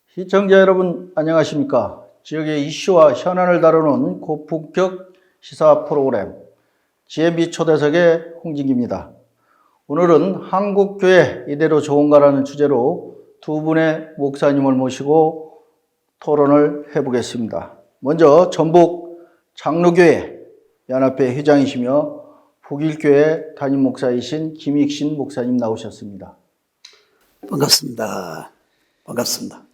시청자 여러분 안녕하십니까? 지역의 이슈와 현안을 다루는 고품격 시사 프로그램 GMB 초대석의 홍진기입니다. 오늘은 한국교회 이대로 좋은가라는 주제로 두 분의 목사님을 모시고 토론을 해보겠습니다. 먼저 전북 장로교회 연합회 회장이시며 북일교회 담임 목사이신 김익신 목사님 나오셨습니다. 반갑습니다. 반갑습니다.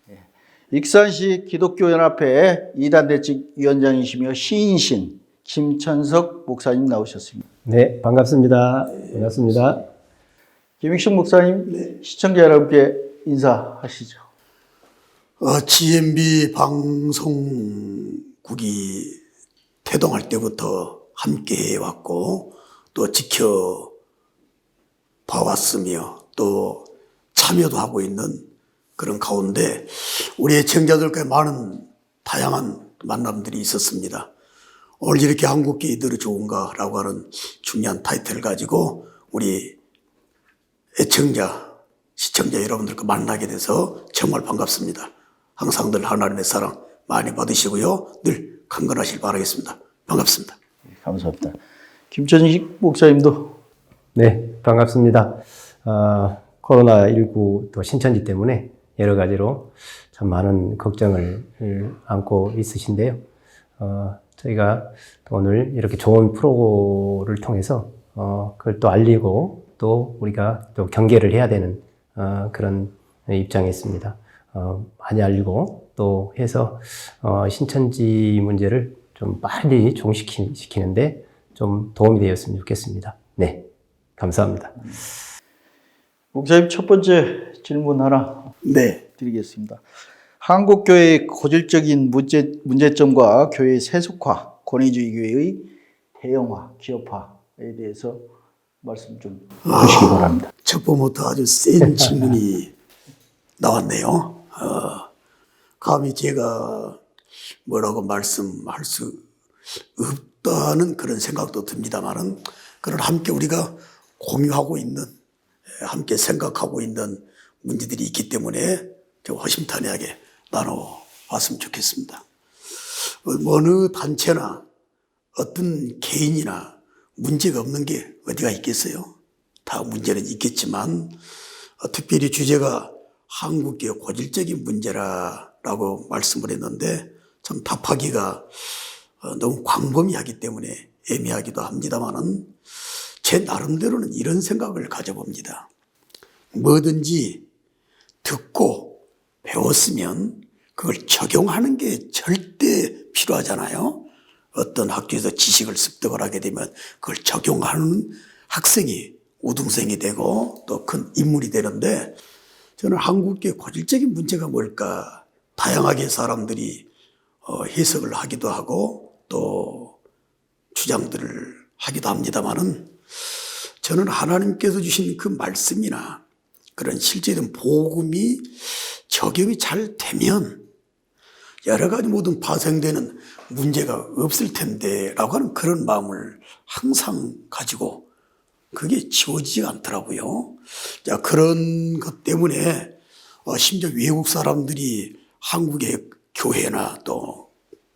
익산시 기독교연합회 이단대책 위원장이시며 시인신 김천석 목사님 나오셨습니다. 네, 반갑습니다. 반갑습니다. 김익신 목사님, 시청자 여러분께 인사하시죠. GMB 방송국이 태동할 때부터 함께 해왔고 또 지켜봐왔으며 또 참여도 하고 있는 그런 가운데 우리 애청자들과 많은 다양한 만남들이 있었습니다. 오늘 이렇게 한국계 이대로 좋은가라고 하는 중요한 타이틀을 가지고 우리 애청자, 시청자 여러분들과 만나게 돼서 정말 반갑습니다. 항상 늘 하나님의 사랑 많이 받으시고요. 늘 강건하시길 바라겠습니다. 반갑습니다. 감사합니다. 김천식 목사님도. 네, 반갑습니다. 코로나19 또 신천지 때문에 여러 가지로 참 많은 걱정을 안고 있으신데요. 저희가 오늘 이렇게 좋은 프로를 통해서 그걸 또 알리고 또 우리가 또 경계를 해야 되는 그런 입장에 있습니다. 많이 알리고 또 해서 신천지 문제를 좀 빨리 종식시키는데 좀 도움이 되었으면 좋겠습니다. 네, 감사합니다. 목사님 첫 번째 질문 하나 드리겠습니다. 한국교회의 고질적인 문제점과 교회의 세속화, 권위주의 교회의 대형화, 기업화에 대해서 말씀 좀 해주시기 바랍니다. 첫 번부터 아주 센 질문이 나왔네요. 감히 제가 뭐라고 말씀할 수 없다는 그런 생각도 듭니다만은 그걸 함께 우리가 공유하고 있는, 함께 생각하고 있는 문제들이 있기 때문에 좀 허심탄회하게 나눠봤으면 좋겠습니다. 어느 단체나 어떤 개인이나 문제가 없는 게 어디가 있겠어요? 다 문제는 있겠지만 특별히 주제가 한국의 고질적인 문제라고 말씀을 했는데 참 답하기가 너무 광범위하기 때문에 애매하기도 합니다만은 제 나름대로는 이런 생각을 가져봅니다. 뭐든지 듣고 배웠으면 그걸 적용하는 게 절대 필요하잖아요. 어떤 학교에서 지식을 습득을 하게 되면 그걸 적용하는 학생이 우등생이 되고 또 큰 인물이 되는데 저는 한국의 고질적인 문제가 뭘까 다양하게 사람들이 해석을 하기도 하고 또 주장들을 하기도 합니다만은 저는 하나님께서 주신 그 말씀이나 그런 실제적인 복음이 적용이 잘 되면 여러 가지 모든 파생되는 문제가 없을 텐데 라고 하는 그런 마음을 항상 가지고 그게 지워지지가 않더라고요. 자, 그런 것 때문에 심지어 외국 사람들이 한국의 교회나 또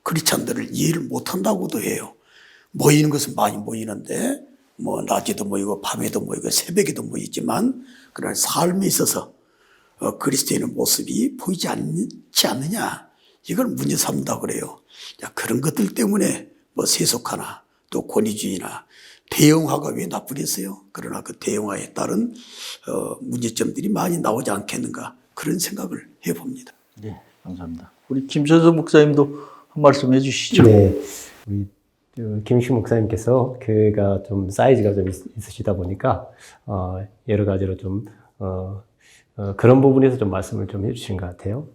크리스찬들을 이해를 못한다고도 해요. 모이는 것은 많이 모이는데 뭐 낮에도 모이고 밤에도 모이고 새벽에도 모이지만 그러나 삶에 있어서 그리스도인의 모습이 보이지 않지 않느냐 이걸 문제 삼는다고 그래요. 자, 그런 것들 때문에 뭐 세속화나 또 권위주의나 대형화가 왜 나쁘겠어요? 그러나 그 대형화에 따른 문제점들이 많이 나오지 않겠는가 그런 생각을 해봅니다. 네, 감사합니다. 우리 김천석 목사님도 한 말씀 해주시죠. 네, 우리 김익신 목사님께서 교회가 좀 사이즈가 좀 있으시다 보니까 여러 가지로 좀 그런 부분에서 좀 말씀을 좀 해주시는 것 같아요.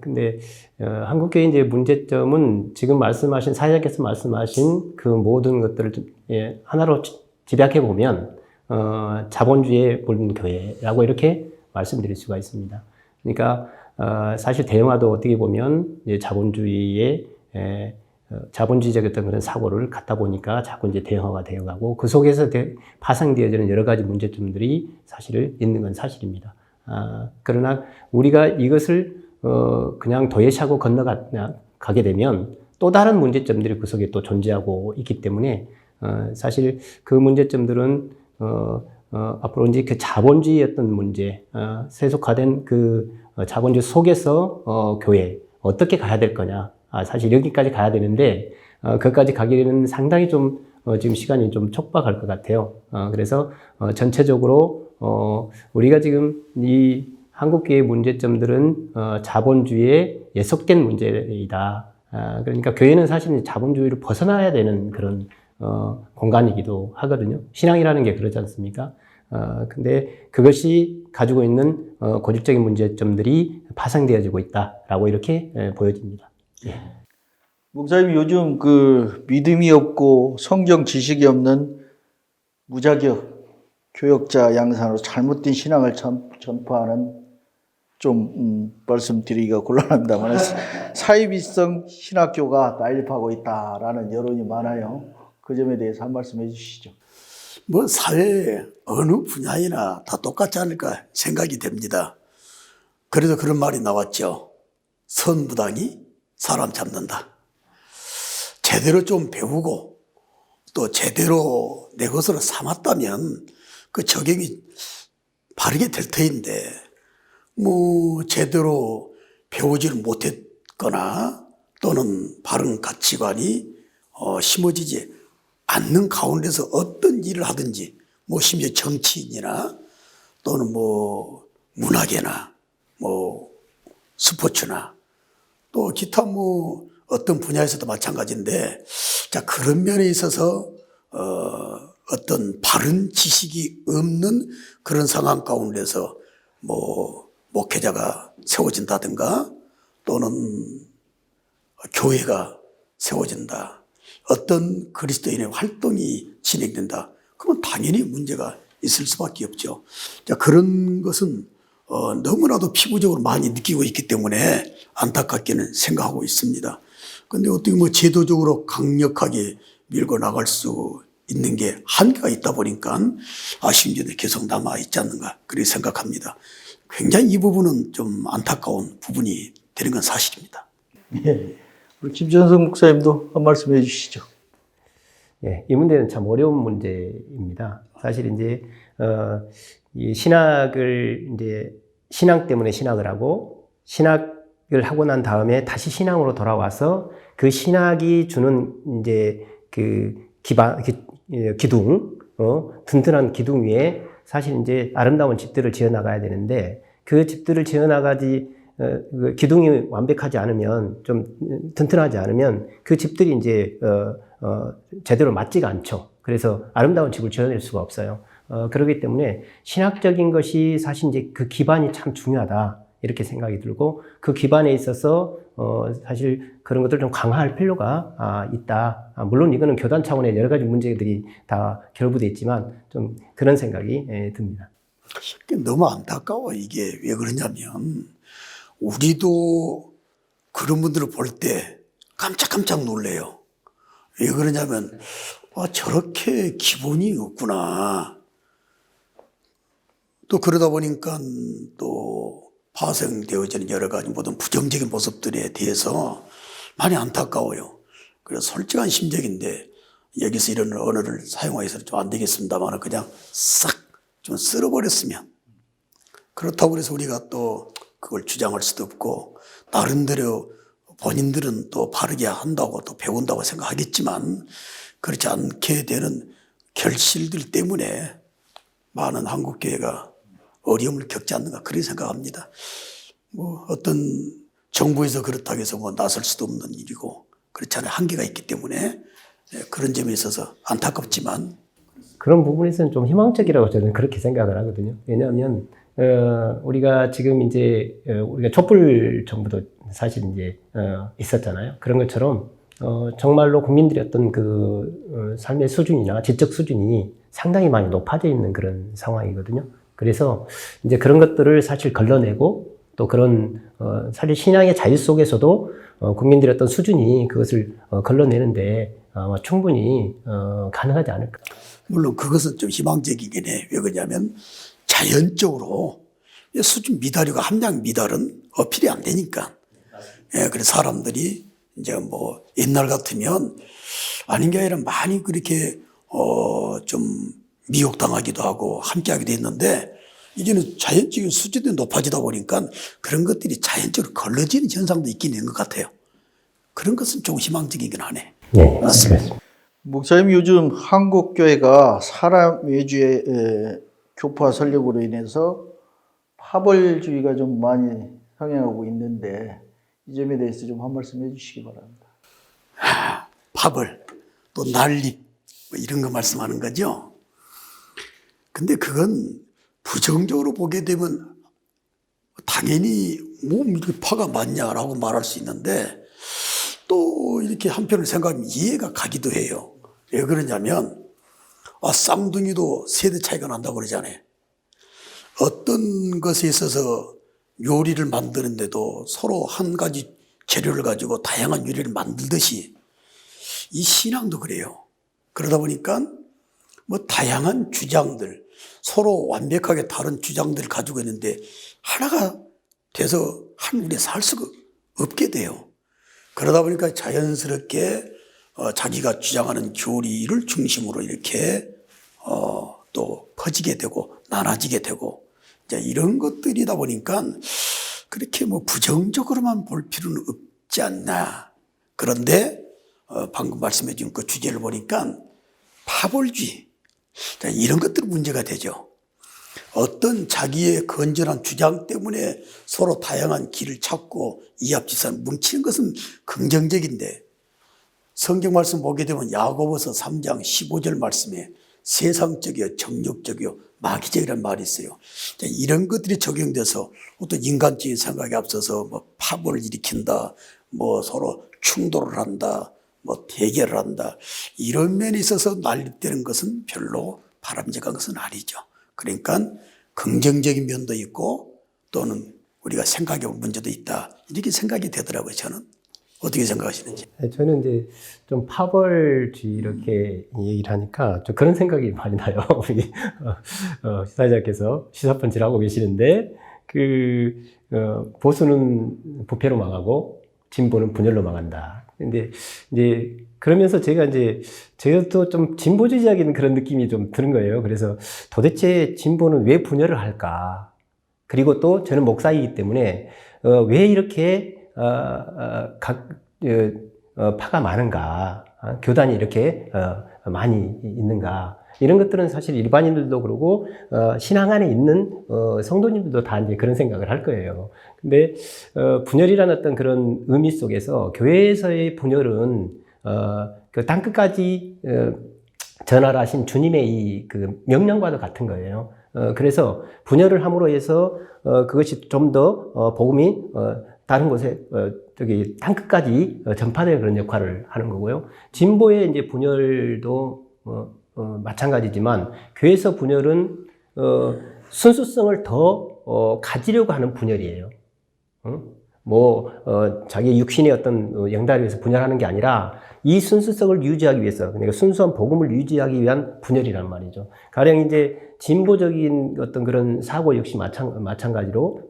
근데 한국교회 이제 문제점은 지금 말씀하신 사회자께서 말씀하신 그 모든 것들을 좀 하나로 집약해 보면 자본주의의 물든 교회라고 이렇게 말씀드릴 수가 있습니다. 그러니까 사실 대형화도 어떻게 보면 이제 자본주의의 자본주의적 어떤 그런 사고를 갖다 보니까 자꾸 이제 대형화가 되어가고 그 속에서 파생되어지는 여러 가지 문제점들이 사실은 있는 건 사실입니다. 그러나 우리가 이것을 그냥 도외시하고 건너가게 되면 또 다른 문제점들이 그 속에 또 존재하고 있기 때문에 사실 그 문제점들은 앞으로 이제 그 자본주의 어떤 문제, 세속화된 그 자본주의 속에서 교회 어떻게 가야 될 거냐. 사실 여기까지 가야 되는데 거기까지 가기에는 상당히 좀 지금 시간이 좀 촉박할 것 같아요. 그래서 전체적으로 우리가 지금 이 한국교회의 문제점들은 자본주의에 예속된 문제이다. 그러니까 교회는 사실 자본주의를 벗어나야 되는 그런 공간이기도 하거든요. 신앙이라는 게 그러지 않습니까? 근데 그것이 가지고 있는 고질적인 문제점들이 파생되어지고 있다라고 이렇게 보여집니다. 예. 목사님 요즘 그 믿음이 없고 성경 지식이 없는 무자격 교역자 양산으로 잘못된 신앙을 전파하는 좀 말씀드리기가 곤란합니다만 사이비성 신학교가 난립하고 있다라는 여론이 많아요. 그 점에 대해서 한 말씀 해주시죠. 뭐 사회 어느 분야이나 다 똑같지 않을까 생각이 됩니다. 그래서 그런 말이 나왔죠. 선무당이 사람 잡는다. 제대로 좀 배우고 또 제대로 내 것으로 삼았다면 그 적용이 바르게 될 터인데 뭐 제대로 배우지를 못했거나 또는 바른 가치관이 심어지지 않는 가운데서 어떤 일을 하든지 뭐 심지어 정치인이나 또는 뭐 문학이나 뭐 스포츠나 또 기타 뭐 어떤 분야에서도 마찬가지인데 자 그런 면에 있어서 어떤 바른 지식이 없는 그런 상황 가운데서 뭐 목회자가 세워진다든가 또는 교회가 세워진다. 어떤 그리스도인의 활동이 진행된다. 그러면 당연히 문제가 있을 수밖에 없죠. 자, 그런 것은 너무나도 피부적으로 많이 느끼고 있기 때문에 안타깝게는 생각하고 있습니다. 그런데 어떻게 뭐 제도적으로 강력하게 밀고 나갈 수 있는 게 한계가 있다 보니까 아쉬운 점이 계속 남아 있지 않는가 그렇게 생각합니다. 굉장히 이 부분은 좀 안타까운 부분이 되는 건 사실입니다. 예. 우리 김전성 목사님도 한 말씀 해주시죠. 예, 이 문제는 참 어려운 문제입니다. 사실 이제 이 신학을 이제 신앙 때문에 신학을 하고 신학을 하고 난 다음에 다시 신앙으로 돌아와서 그 신학이 주는 이제 그 기둥, 튼튼한 기둥 위에 사실 이제 아름다운 집들을 지어 나가야 되는데 그 집들을 지어 나가지 그 기둥이 완벽하지 않으면 좀 튼튼하지 않으면 그 집들이 이제 제대로 맞지가 않죠. 그래서 아름다운 집을 지어낼 수가 없어요. 그렇기 때문에 신학적인 것이 사실 이제 그 기반이 참 중요하다 이렇게 생각이 들고 그 기반에 있어서 사실 그런 것들 좀 강화할 필요가 있다. 물론 이거는 교단 차원의 여러 가지 문제들이 다 결부되어 있지만 좀 그런 생각이 듭니다. 너무 안타까워. 이게 왜 그러냐면 우리도 그런 분들을 볼 때 깜짝깜짝 놀래요. 왜 그러냐면 저렇게 기본이 없구나. 또 그러다 보니까 또 파생되어지는 여러 가지 모든 부정적인 모습들에 대해서 많이 안타까워요. 그래서 솔직한 심정인데 여기서 이런 언어를 사용해서는 좀 안 되겠습니다만 그냥 싹 좀 쓸어버렸으면. 그렇다고 해서 우리가 또 그걸 주장할 수도 없고 나름대로 본인들은 또 바르게 한다고 또 배운다고 생각하겠지만 그렇지 않게 되는 결실들 때문에 많은 한국교회가 어려움을 겪지 않는가 그렇게 생각합니다. 뭐 어떤 정부에서 그렇다고 해서 뭐 나설 수도 없는 일이고 그렇지 않아요. 한계가 있기 때문에 그런 점에 있어서 안타깝지만 그런 부분에서는 좀 희망적이라고 저는 그렇게 생각을 하거든요. 왜냐하면 우리가 지금 이제 우리가 촛불 정부도 사실 이제 있었잖아요. 그런 것처럼 정말로 국민들의 어떤 그 삶의 수준이나 지적 수준이 상당히 많이 높아져 있는 그런 상황이거든요. 그래서 이제 그런 것들을 사실 걸러내고 또 그런 사실 신앙의 자유 속에서도 국민들의 어떤 수준이 그것을 걸러내는데 아마 충분히 가능하지 않을까. 물론 그것은 좀 희망적이긴 해. 왜 그러냐면 자연적으로 수준 미달이고 함량 미달은 어필이 안 되니까. 예, 그래서 사람들이 이제 뭐 옛날 같으면 아닌 게 아니라 많이 그렇게 좀 미혹당하기도 하고 함께하기도 했는데 이제는 자연적인 수준이 높아지다 보니까 그런 것들이 자연적으로 걸러지는 현상도 있긴 있는 것 같아요. 그런 것은 좀 희망적이긴 하네. 네, 맞습니다. 목사님 요즘 한국 교회가 사람 외주의 교파 설립으로 인해서 파벌주의가 좀 많이 성행하고 있는데 이 점에 대해서 좀 한 말씀 해주시기 바랍니다. 파벌, 또 난립 뭐 이런 거 말씀하는 거죠. 근데 그건 부정적으로 보게 되면 당연히 뭐 이렇게 파가 많냐라고 말할 수 있는데 또 이렇게 한편으로 생각하면 이해가 가기도 해요. 왜 그러냐면 쌍둥이도 세대 차이가 난다고 그러잖아요. 어떤 것에 있어서 요리를 만드는데도 서로 한 가지 재료를 가지고 다양한 요리를 만들듯이 이 신앙도 그래요. 그러다 보니까 뭐 다양한 주장들, 서로 완벽하게 다른 주장들을 가지고 있는데 하나가 돼서 한 우리에 살 수가 없게 돼요. 그러다 보니까 자연스럽게 자기가 주장하는 교리를 중심으로 이렇게 또 퍼지게 되고 나눠지게 되고 이제 이런 것들이다 보니까 그렇게 뭐 부정적으로만 볼 필요는 없지 않나. 그런데 방금 말씀해 준 그 주제를 보니까 파벌주의 이런 것들이 문제가 되죠. 어떤 자기의 건전한 주장 때문에 서로 다양한 길을 찾고 이합지산 뭉치는 것은 긍정적인데 성경 말씀 보게 되면 야고보서 3장 15절 말씀에 세상적이요 정욕적이요 마귀적이라는 말이 있어요. 이런 것들이 적용돼서 어떤 인간적인 생각에 앞서서 뭐 파벌을 일으킨다, 뭐 서로 충돌을 한다, 뭐 대결을 한다 이런 면에 있어서 난립되는 것은 별로 바람직한 것은 아니죠. 그러니까 긍정적인 면도 있고 또는 우리가 생각해볼 문제도 있다 이렇게 생각이 되더라고요. 저는 어떻게 생각하시는지? 저는 이제 좀 파벌주의 이렇게 얘기를 하니까 좀 그런 생각이 많이 나요. 우리 시사자께서 시사펀치를 하고 계시는데 보수는 부패로 망하고 진보는 분열로 망한다. 근데 이제 그러면서 제가 좀 진보주의적인 그런 느낌이 좀 드는 거예요. 그래서 도대체 진보는 왜 분열을 할까? 그리고 또 저는 목사이기 때문에 왜 이렇게 파가 많은가? 교단이 이렇게 많이 있는가? 이런 것들은 사실 일반인들도 그러고 신앙 안에 있는 성도님들도 다 이제 그런 생각을 할 거예요. 근데 분열이라는 어떤 그런 의미 속에서 교회에서의 분열은 그 땅끝까지 전하라 하신 주님의 이 그 명령과도 같은 거예요. 그래서 분열을 함으로 해서 그것이 좀 더 복음이 다른 곳에 땅끝까지 전파되는 그런 역할을 하는 거고요. 진보의 이제 분열도 마찬가지지만 교회에서 분열은 순수성을 더 가지려고 하는 분열이에요. 자기 육신의 어떤 영달에 위해서 분열하는 게 아니라 이 순수성을 유지하기 위해서, 그러니까 순수한 복음을 유지하기 위한 분열이란 말이죠. 가령 이제 진보적인 어떤 그런 사고 역시 마찬가지로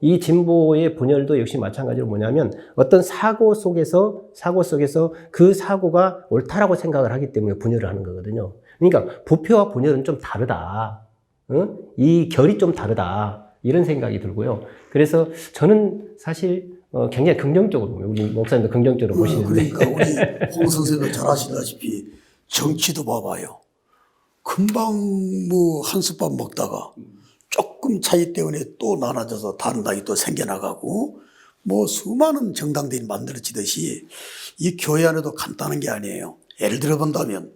이 진보의 분열도 역시 마찬가지로 뭐냐면 어떤 사고 속에서 그 사고가 옳다라고 생각을 하기 때문에 분열을 하는 거거든요. 그러니까 부패와 분열은 좀 다르다. 이 결이 좀 다르다. 이런 생각이 들고요. 그래서 저는 사실 굉장히 긍정적으로, 우리 목사님도 긍정적으로 보시는데. 그러니까 우리 홍 선생도 잘 아시다시피 정치도 봐봐요. 금방 뭐 한솥밥 먹다가 조금 차이 때문에 또 나눠져서 다른 당이 또 생겨나가고 뭐 수많은 정당들이 만들어지듯이 이 교회 안에도 간단한 게 아니에요. 예를 들어 본다면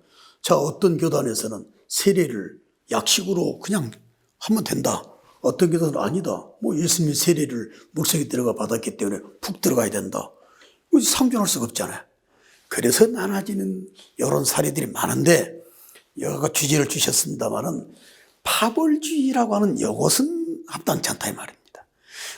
어떤 교단에서는 세례를 약식으로 그냥 하면 된다. 어떤 교단은 아니다. 뭐 예수님이 세례를 물속에 들어가 받았기 때문에 푹 들어가야 된다. 상존할 수가 없잖아요. 그래서 나눠지는 이런 사례들이 많은데 여기가 주제를 주셨습니다마는 파벌주의라고 하는 이것은 합당치 않다 이 말입니다.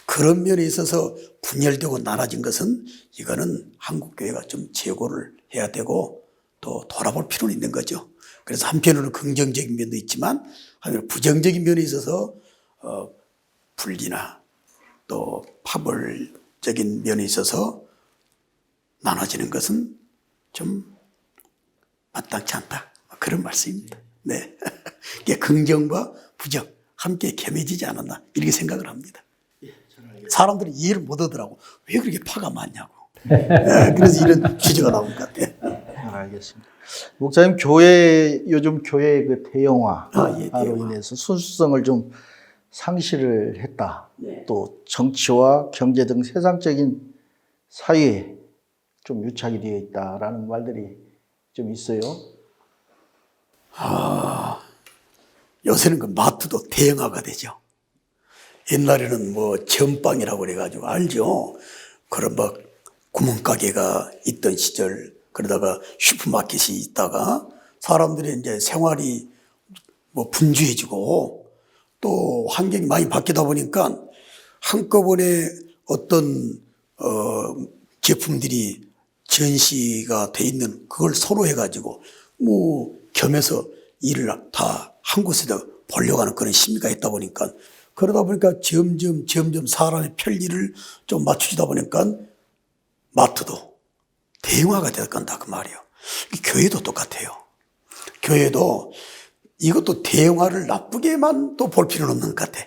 그런 면에 있어서 분열되고 나눠진 것은 이거는 한국교회가 좀 재고를 해야 되고 또 돌아볼 필요는 있는 거죠. 그래서 한편으로는 긍정적인 면도 있지만 한편 부정적인 면에 있어서 분리나 또 파벌적인 면에 있어서 나눠지는 것은 좀 마땅치 않다. 그런 말씀입니다. 네. 이게 긍정과 부정 함께 겸해지지 않았나 이렇게 생각을 합니다. 사람들이 이해를 못 하더라고. 왜 그렇게 파가 많냐고. 네, 그래서 이런 취지가 나온 것 같아요. 알겠습니다. 목사님 요즘 교회 그 대형화로 예, 대형화. 인해서 순수성을 좀 상실을 했다. 네. 또 정치와 경제 등 세상적인 사회에 좀 유착이 되어 있다라는 말들이 좀 있어요. 요새는 그 마트도 대형화가 되죠. 옛날에는 뭐 전빵이라고 그래가지고 알죠. 그런 막 구멍가게가 있던 시절, 그러다가 슈퍼마켓이 있다가 사람들의 이제 생활이 뭐 분주해지고 또 환경이 많이 바뀌다 보니까 한꺼번에 어떤 제품들이 전시가 돼 있는 그걸 서로 해가지고 뭐 겸해서 일을 다 한 곳에다 보려고 하는 그런 심리가 있다 보니까 그러다 보니까 점점 사람의 편리를 좀 맞추다 보니까 마트도 대형화가 돼간다 그 말이에요. 교회도 똑같아요. 교회도 이것도 대형화를 나쁘게만 또 볼 필요는 없는 것 같아.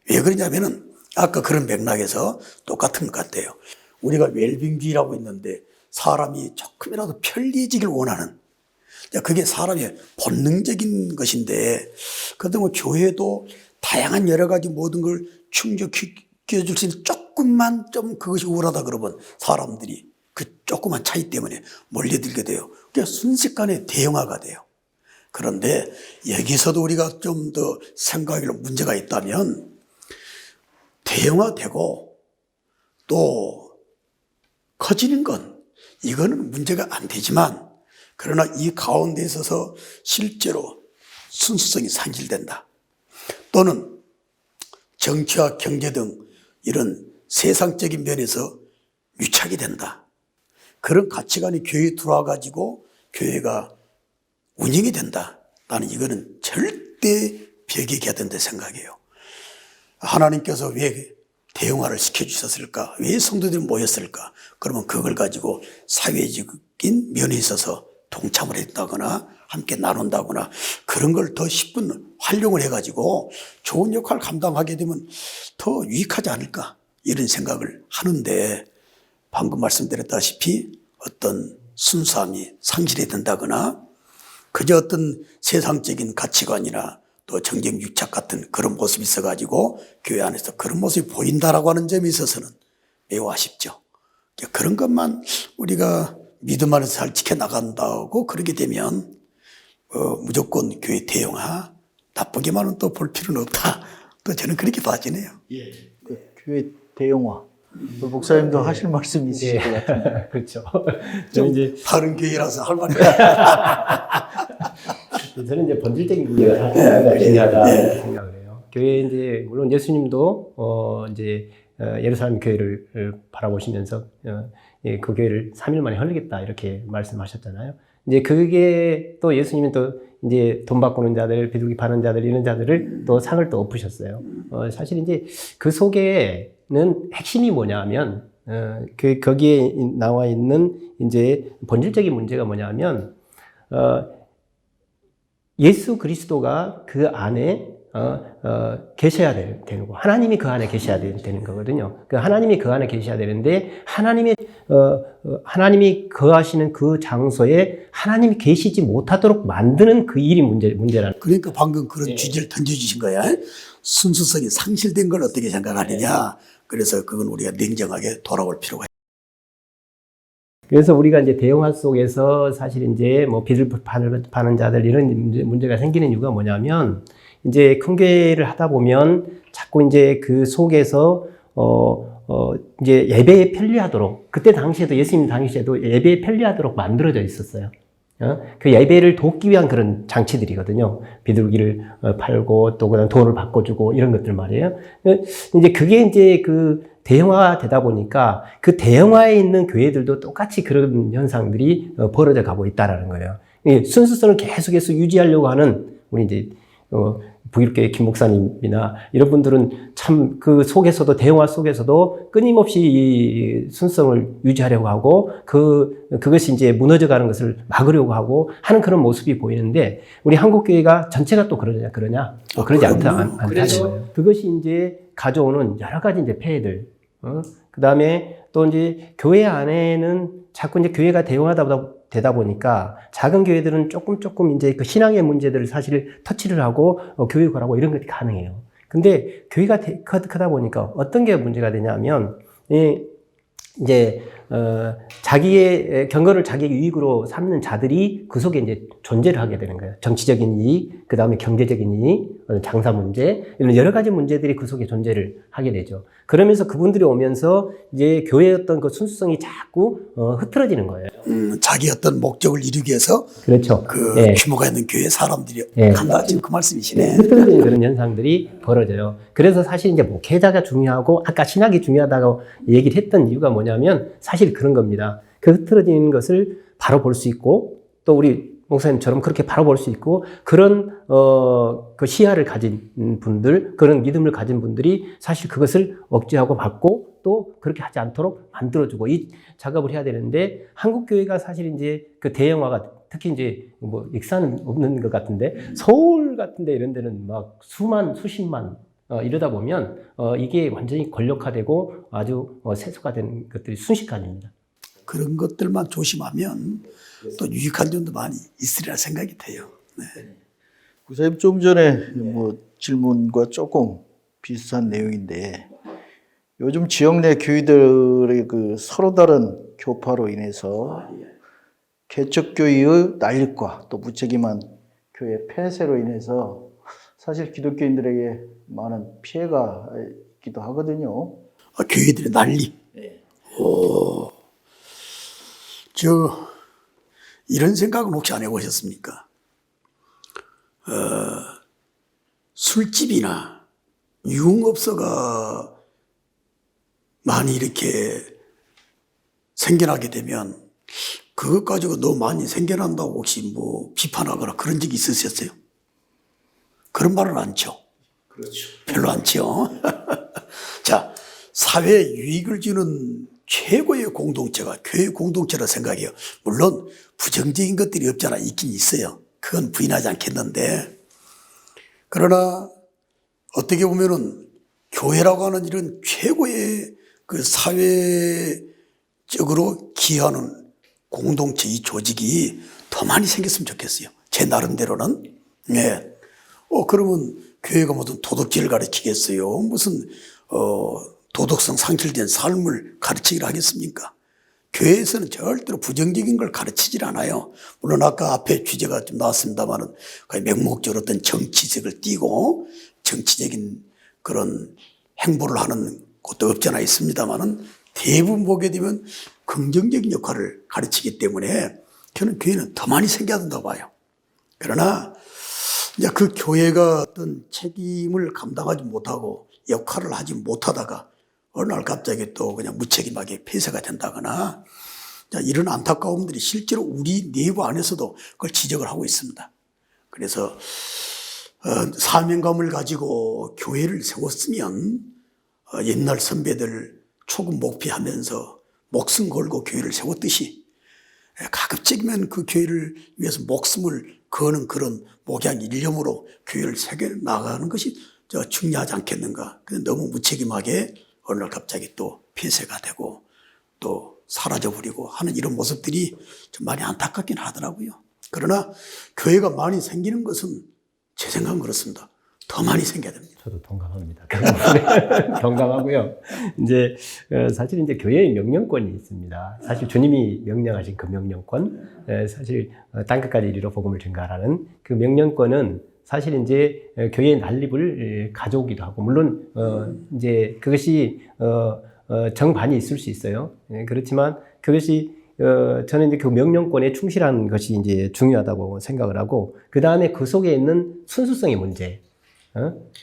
왜 그러냐면은 아까 그런 맥락에서 똑같은 것 같아요. 우리가 웰빙주의라고 있는데 사람이 조금이라도 편리해지길 원하는 그게 사람의 본능적인 것인데 그런데 뭐 교회도 다양한 여러 가지 모든 걸 충족시켜줄 수 있는 조금만 좀 그것이 우울하다 그러면 사람들이 그 조그만 차이 때문에 몰려들게 돼요. 그러니까 순식간에 대형화가 돼요. 그런데 여기서도 우리가 좀 더 생각할 문제가 있다면 대형화되고 또 커지는 건 이거는 문제가 안 되지만 그러나 이 가운데 있어서 실제로 순수성이 상실된다. 또는 정치와 경제 등 이런 세상적인 면에서 유착이 된다. 그런 가치관이 교회에 들어와 가지고 교회가 운영이 된다. 나는 이거는 절대 배격해야 된다 생각해요. 하나님께서 왜 대형화를 시켜주셨을까? 왜 성도들이 모였을까? 그러면 그걸 가지고 사회적인 면에 있어서 동참을 했다거나 함께 나눈다거나 그런 걸 더 10분 활용을 해가지고 좋은 역할을 감당하게 되면 더 유익하지 않을까 이런 생각을 하는데 방금 말씀드렸다시피 어떤 순수함이 상실이 된다거나 그저 어떤 세상적인 가치관이나 또 정경 유착 같은 그런 모습이 있어가지고 교회 안에서 그런 모습이 보인다라고 하는 점에 있어서는 매우 아쉽죠. 그런 것만 우리가 믿음 안에서 잘 지켜나간다고 그러게 되면 무조건 교회 대형화 나쁘게만은 또 볼 필요는 없다. 또 저는 그렇게 봐지네요. 예. 그 교회 대형화. 목사님도 하실 말씀이 있으실 것 같은데. 그렇죠. 좀 이제 다른 교회라서 할 말이 저는 이제 본질적인 문제가 사실 중요하다 생각을 해요. 교회 이제 물론 예수님도 이제 예루살렘 교회를 바라보시면서 예, 그 교회를 3일 만에 헐리겠다 이렇게 말씀하셨잖아요. 이제 그게 또 예수님은 또 이제 돈 바꾸는 자들, 비둘기 파는 자들 이런 자들을 또 상을 또 엎으셨어요. 사실 이제 그 속에는 핵심이 뭐냐면 거기에 나와 있는 이제 본질적인 문제가 뭐냐면 예수 그리스도가 그 안에 계셔야 되는 거. 하나님이 그 안에 계셔야 되는 거거든요. 그 하나님이 그 안에 계셔야 되는데 하나님이 거하시는 그 장소에 하나님이 계시지 못하도록 만드는 그 일이 문제라는. 그러니까 방금 그런 주제를 던져주신 거야. 순수성이 상실된 걸 어떻게 생각하느냐. 그래서 그건 우리가 냉정하게 돌아볼 필요가 있다. 그래서 우리가 이제 대형화 속에서 사실 이제 뭐 빚을 파는 자들 이런 문제가 생기는 이유가 뭐냐면 이제 큰 교회를 하다 보면 자꾸 이제 그 속에서 이제 예배에 편리하도록 그때 당시에도 예수님 당시에도 예배에 편리하도록 만들어져 있었어요. 그 예배를 돕기 위한 그런 장치들이거든요. 비둘기를 팔고 또 그다음 돈을 바꿔주고 이런 것들 말이에요. 이제 그게 이제 그 대형화가 되다 보니까 그 대형화에 있는 교회들도 똑같이 그런 현상들이 벌어져 가고 있다라는 거예요. 순수성을 계속해서 유지하려고 하는 우리 이제 부일교회 김 목사님이나 이런 분들은 참 그 속에서도 대형화 속에서도 끊임없이 이 순수성을 유지하려고 하고 그것이 이제 무너져가는 것을 막으려고 하고 하는 그런 모습이 보이는데 우리 한국 교회가 전체가 또 그러냐 그러지 않다는 거예요. 그것이 이제 가져오는 여러 가지 이제 폐해들. 그 다음에 또 이제 교회 안에는 자꾸 이제 교회가 대형화다 되다 보니까 작은 교회들은 조금 이제 그 신앙의 문제들을 사실 터치를 하고 교육을 하고 이런 것이 가능해요. 근데 교회가 크다 보니까 어떤 게 문제가 되냐면 이제 자기의 경건을 자기의 유익으로 삼는 자들이 그 속에 이제 존재를 하게 되는 거예요. 정치적인 이익, 그 다음에 경제적인 이익, 장사 문제 이런 여러 가지 문제들이 그 속에 존재를 하게 되죠. 그러면서 그분들이 오면서 이제 교회의 어떤 그 순수성이 자꾸 흐트러지는 거예요. 자기 어떤 목적을 이루기 위해서 그렇죠. 그 예. 규모가 있는 교회 사람들이 예. 간다 지금 그 말씀이시네. 흐트러지는 그런 현상들이 벌어져요. 그래서 사실 이제 목회자가 중요하고 아까 신학이 중요하다고 얘기를 했던 이유가 뭐냐면 사실 그런 겁니다. 그 흐트러지는 것을 바로 볼 수 있고 또 우리 목사님처럼 그렇게 바로 볼 수 있고 그런 그 시야를 가진 분들, 그런 믿음을 가진 분들이 사실 그것을 억제하고 막고 또 그렇게 하지 않도록 만들어주고 이 작업을 해야 되는데 한국 교회가 사실 이제 그 대형화가 특히 이제 뭐 익사는 없는 것 같은데 서울 같은데 이런 데는 막 수십만 이러다 보면 이게 완전히 권력화되고 아주 세속화된 것들이 순식간입니다. 그런 것들만 조심하면 또 유익한 점도 많이 있으리라 생각이 돼요. 네. 구사님 좀 전에 뭐 질문과 조금 비슷한 내용인데 요즘 지역 내 교회들의 그 서로 다른 교파로 인해서 개척교회의 난립과 또 무책임한 교회 폐쇄로 인해서 사실 기독교인들에게 많은 피해가 있기도 하거든요. 교회들의 난립. 이런 생각은 혹시 안 해보셨습니까? 술집이나 유흥업소가 많이 이렇게 생겨나게 되면 그것 가지고 너무 많이 생겨난다고 혹시 뭐 비판하거나 그런 적이 있으셨어요? 그런 말은 않죠. 그렇죠. 별로 않죠. 자, 사회에 유익을 주는 최고의 공동체가 교회 공동체라 생각해요. 물론 부정적인 것들이 없잖아. 있긴 있어요. 그건 부인하지 않겠는데. 그러나 어떻게 보면은 교회라고 하는 이런 최고의 그 사회적으로 기여하는 공동체 이 조직이 더 많이 생겼으면 좋겠어요. 제 나름대로는. 네. 그러면 교회가 무슨 도덕질을 가르치겠어요? 무슨 도덕성 상실된 삶을 가르치기를 하겠습니까? 교회에서는 절대로 부정적인 걸 가르치질 않아요. 물론 아까 앞에 주제가 좀 나왔습니다만은 맹목적으로 어떤 정치색을 띠고 정치적인 그런 행보를 하는 것도 없지 않아 있습니다만은 대부분 보게 되면 긍정적인 역할을 가르치기 때문에 저는 교회는 더 많이 생겨야 된다고 봐요. 그러나 이제 그 교회가 어떤 책임을 감당하지 못하고 역할을 하지 못하다가 어느 날 갑자기 또 그냥 무책임하게 폐쇄가 된다거나 이런 안타까움들이 실제로 우리 내부 안에서도 그걸 지적을 하고 있습니다. 그래서 사명감을 가지고 교회를 세웠으면 옛날 선배들 초급 목표하면서 목숨 걸고 교회를 세웠듯이 가급적이면 그 교회를 위해서 목숨을 거는 그런 목양 일념으로 교회를 새겨 나가는 것이 중요하지 않겠는가. 근데 너무 무책임하게 어느 날 갑자기 또 폐쇄가 되고 또 사라져버리고 하는 이런 모습들이 좀 많이 안타깝긴 하더라고요. 그러나 교회가 많이 생기는 것은 제 생각은 그렇습니다. 더 많이 생겨야 됩니다. 저도 동감합니다. 동감하고요. 이제 사실 이제 교회의 명령권이 있습니다. 사실 주님이 명령하신 그 명령권, 사실 땅끝까지 이르러 복음을 증가하라는 그 명령권은 사실 이제 교회의 난립을 가져오기도 하고, 물론 이제 그것이 정반이 있을 수 있어요. 그렇지만 그것이 저는 이제 그 명령권에 충실한 것이 이제 중요하다고 생각을 하고, 그 다음에 그 속에 있는 순수성의 문제,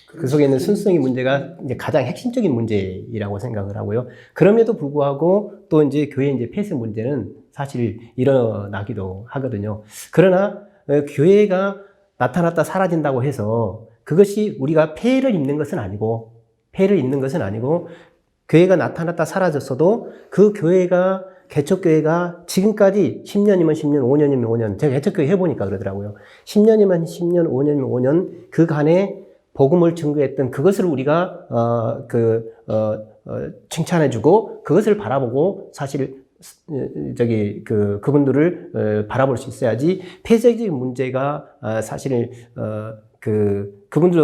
그 속에 있는 순수성의 문제가 이제 가장 핵심적인 문제이라고 생각을 하고요. 그럼에도 불구하고 또 이제 교회 이제 폐쇄 문제는 사실 일어나기도 하거든요. 그러나 교회가 나타났다 사라진다고 해서 그것이 우리가 폐해를 입는 것은 아니고, 교회가 나타났다 사라졌어도 그 교회가, 개척교회가 지금까지 10년이면 10년, 5년이면 5년, 제가 개척교회 해보니까 그러더라고요. 10년이면 10년, 5년이면 5년, 그 간에 복음을 증거했던 그것을 우리가, 칭찬해주고, 그것을 바라보고, 사실, 그분들을 바라볼 수 있어야지, 폐쇄적인 문제가, 사실, 그분들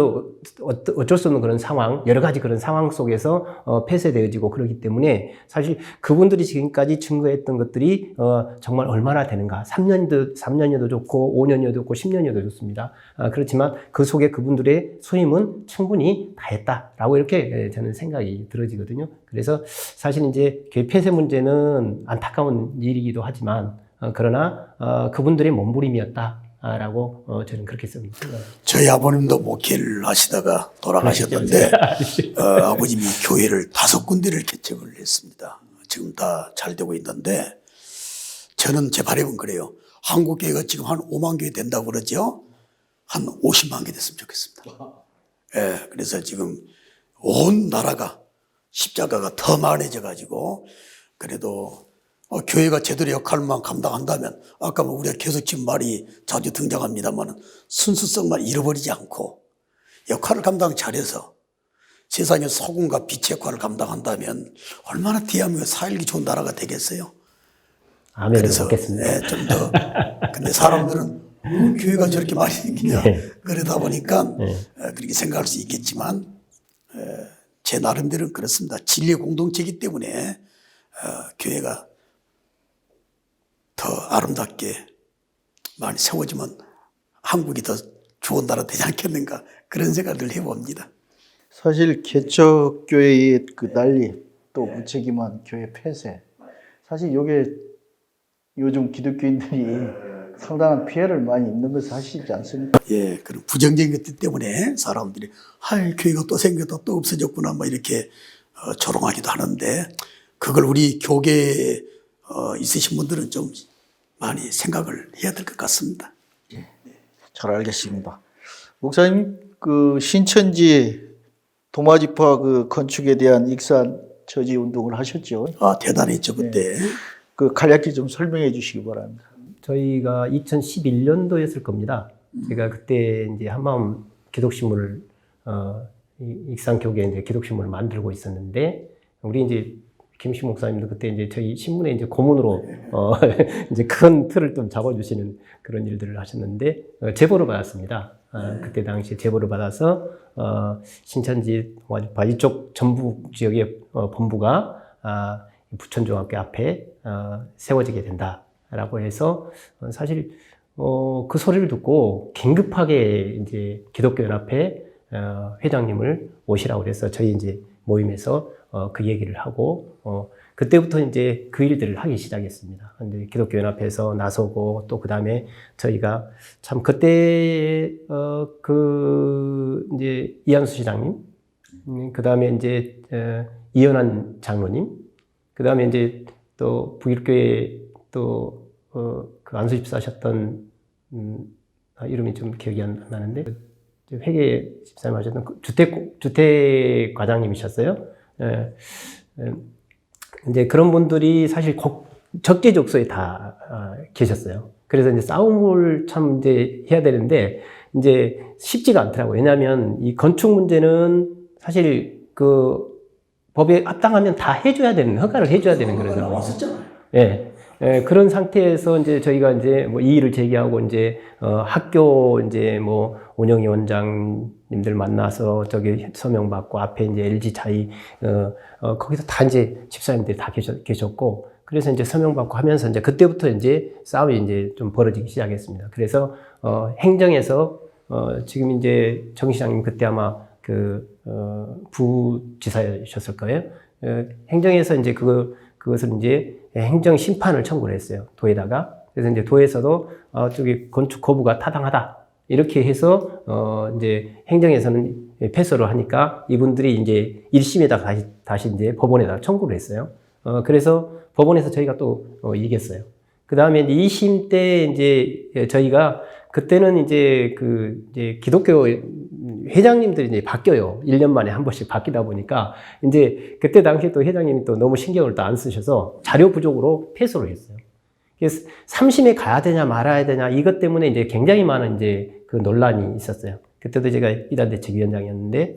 어쩔 수 없는 그런 상황, 여러 가지 그런 상황 속에서 폐쇄되어지고 그러기 때문에 사실 그분들이 지금까지 증거했던 것들이 정말 얼마나 되는가. 3년이어도 좋고 5년이어도 좋고 10년이어도 좋습니다. 그렇지만 그 속에 그분들의 소임은 충분히 다했다라고 이렇게 저는 생각이 들어지거든요. 그래서 사실 이제 교회 폐쇄 문제는 안타까운 일이기도 하지만 그러나 그분들의 몸부림이었다. 라고 저는 그렇게 씁니다. 저희 아버님도 목회를 하시다가 돌아가셨는데 아버님이 교회를 5군데를 개척을 했습니다. 지금 다 잘 되고 있는데 저는 제 바람은 그래요. 한국 교회가 지금 한 5만 교회 된다고 그러죠. 한 50만 개 됐으면 좋겠습니다. 예, 그래서 지금 온 나라가 십자가가 더 많아져 가지고 그래도 교회가 제대로 역할만 감당한다면 아까 우리가 계속 지금 말이 자주 등장합니다만 순수성만 잃어버리지 않고 역할을 감당 잘해서 세상의 소금과 빛의 역할을 감당한다면 얼마나 대한민국 살기 좋은 나라가 되겠어요. 그래서 먹겠습니다. 예, 좀 더. 근데 사람들은 교회가 저렇게 많이 생기냐 그러다 보니까 그렇게 생각할 수 있겠지만 제 나름대로는 그렇습니다. 진리의 공동체이기 때문에 교회가 더 아름답게 많이 세워지면 한국이 더 좋은 나라 되지 않겠는가 그런 생각을 해봅니다. 사실 개척교회의 그 난리 또 무책임한 교회 폐쇄 사실 이게 요즘 기독교인들이 상당한 피해를 많이 입는 것은 사실이지 않습니까? 예, 그런 부정적인 것들 때문에 사람들이 교회가 또 생겼다 또 없어졌구나 뭐 이렇게 조롱하기도 하는데 그걸 우리 교계에 있으신 분들은 좀 많이 생각을 해야 될 것 같습니다. 잘 알겠습니다. 목사님 그 신천지 도마지파 그 건축에 대한 익산 저지 운동을 하셨죠? 대단했죠 그때. 그 간략히 좀 설명해 주시기 바랍니다. 저희가 2011년도였을 겁니다. 제가 그때 이제 한마음 기독신문을 익산교계 이제 기독신문을 만들고 있었는데 우리 이제 김식 목사님도 그때 이제 저희 신문에 이제 고문으로 이제 큰 틀을 좀 잡아주시는 그런 일들을 하셨는데 제보를 받았습니다. 그때 당시에 제보를 받아서 신천지 이쪽 전북 지역의 본부가 부천중학교 앞에 세워지게 된다라고 해서 사실 그 소리를 듣고 긴급하게 이제 기독교연합회 회장님을 오시라고 그래서 저희 이제 모임에서 그 얘기를 하고 그때부터 이제 그 일들을 하기 시작했습니다. 근데 기독교연합회에서 나서고 또 그 다음에 저희가 참 그때 이제 이한수 시장님, 그 다음에 이제 이현환 장로님, 그 다음에 이제 또 북일교회 또 그 안수 집사하셨던 이름이 좀 기억이 안 나는데 회계 집사님 하셨던 주택 과장님이셨어요. 이제 그런 분들이 사실 적재적소에 다 계셨어요. 그래서 이제 싸움을 참 이제 해야 되는데 이제 쉽지가 않더라고요. 왜냐하면 이 건축 문제는 사실 그 법에 합당하면 다 해줘야 되는, 허가를 해줘야 되는 그런 상황이었잖아요. 예. 그런 상태에서 이제 저희가 이제 뭐 이의를 제기하고 이제 학교 이제 뭐 운영위원장님들 만나서 저기 서명 받고 앞에 이제 LG 자이 거기서 다 이제 집사님들이 다 계셨고 그래서 이제 서명 받고 하면서 이제 그때부터 이제 싸움이 이제 좀 벌어지기 시작했습니다. 그래서 행정에서 지금 이제 정 시장님 그때 아마 부지사셨을 거예요. 행정에서 이제 그것을 이제 행정 심판을 청구를 했어요. 도에다가. 그래서 이제 도에서도 저기 건축 거부가 타당하다. 이렇게 해서 이제 행정에서는 패소를 하니까 이분들이 이제 1심에다 다시 이제 법원에다 청구를 했어요. 그래서 법원에서 저희가 또 이겼어요. 그 다음에 2심 때 이제 저희가 그때는 이제 이제 기독교 회장님들이 이제 바뀌어요. 1년 만에 한 번씩 바뀌다 보니까 이제 그때 당시에 또 회장님이 또 너무 신경을 또 안 쓰셔서 자료 부족으로 패소를 했어요. 그래서 3심에 가야 되냐 말아야 되냐 이것 때문에 이제 굉장히 많은 이제 그 논란이 있었어요. 그때도 제가 이단대책위원장이었는데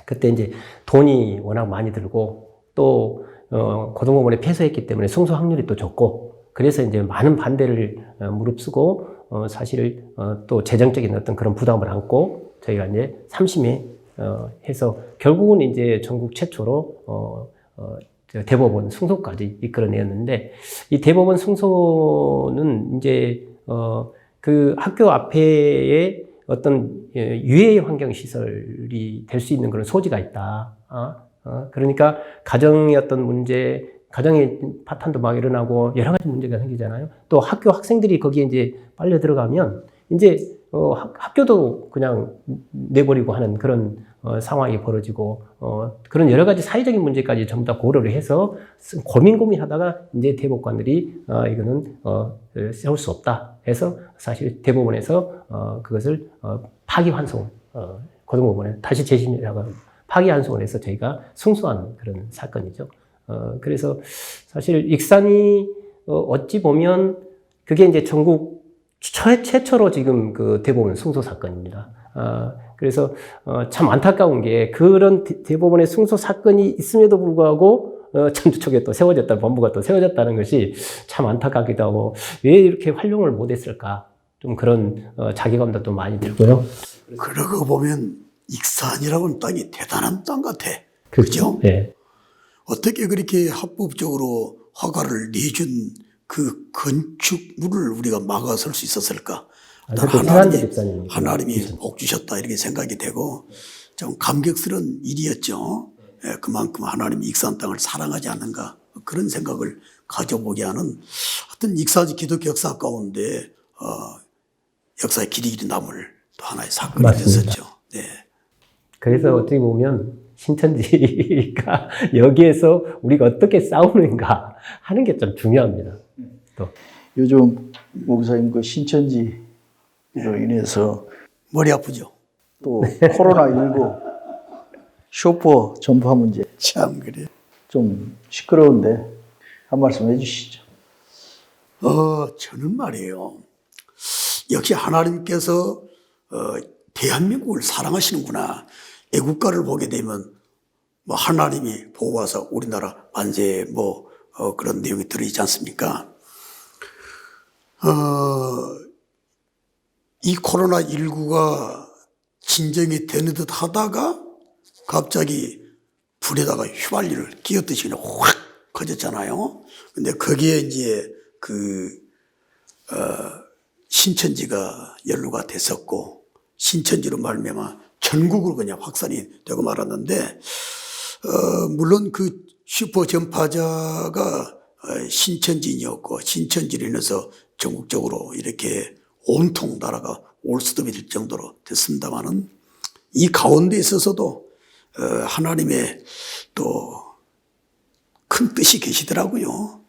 그때 이제 돈이 워낙 많이 들고 또 고등법원에 패소했기 때문에 승소 확률이 또 적고 그래서 이제 많은 반대를 무릅쓰고 사실 또 재정적인 어떤 그런 부담을 안고 저희가 이제 3심에 해서 결국은 이제 전국 최초로 대법원 승소까지 이끌어내었는데 이 대법원 승소는 이제 그 학교 앞에에 어떤 유해 환경 시설이 될 수 있는 그런 소지가 있다. 그러니까 가정의 어떤 문제, 가정의 파탄도 막 일어나고 여러 가지 문제가 생기잖아요. 또 학교 학생들이 거기에 이제 빨려 들어가면 이제 학교도 그냥 내버리고 하는 그런 상황이 벌어지고 그런 여러 가지 사회적인 문제까지 전부 다 고려를 해서 고민하다가 이제 대법관들이 이거는 세울 수 없다 해서 사실 대법원에서 그것을 파기환송 고등법원에 다시 재심이라고 파기환송을 해서 저희가 승소한 그런 사건이죠. 그래서 사실 익산이 어찌 보면 그게 이제 전국 최초로 지금 그 대법원 승소 사건입니다. 그래서 참 안타까운 게 그런 대법원의 승소 사건이 있음에도 불구하고 전주쪽에 또 세워졌다, 법무가 또 세워졌다는 것이 참 안타깝기도 하고 왜 이렇게 활용을 못했을까 좀 그런 자괴감도 또 많이 들고요. 그러고 보면 익산이라고는 땅이 대단한 땅 같아. 그렇죠? 그죠? 네. 어떻게 그렇게 합법적으로 허가를 내준 그 건축물을 우리가 막아설 수 있었을까? 하나님이 복 주셨다 이렇게 생각이 되고 좀 감격스러운 일이었죠. 그만큼 하나님이 익산 땅을 사랑하지 않는가 그런 생각을 가져보게 하는 어떤 익산 기독교 역사 가운데 역사의 길이 남을 또 하나의 사건이 맞습니다. 됐었죠. 네. 그래서 어떻게 보면 신천지가 여기에서 우리가 어떻게 싸우는가 하는 게 좀 중요합니다. 또 요즘 목사님 그 신천지로 인해서 머리 아프죠? 또 코로나19 쇼퍼 전파 문제 참 그래. 좀 시끄러운데 한 말씀 해주시죠. 저는 말이에요. 역시 하나님께서 대한민국을 사랑하시는구나. 애국가를 보게 되면 뭐 하나님이 보호하사 우리나라 만세 그런 내용이 들어있지 않습니까? 이 코로나19가 진정이 되는 듯 하다가 갑자기 불에다가 휘발유를 끼얹듯이 그냥 확 커졌잖아요. 근데 거기에 이제 신천지가 연루가 됐었고 신천지로 말미암아 전국으로 그냥 확산이 되고 말았는데 물론 그 슈퍼 전파자가 신천지인이었고 신천지로 인해서 전국적으로 이렇게 온통 나라가 올스톱이 될 정도로 됐습니다마는 이 가운데 있어서도 하나님의 또 큰 뜻이 계시더라고요.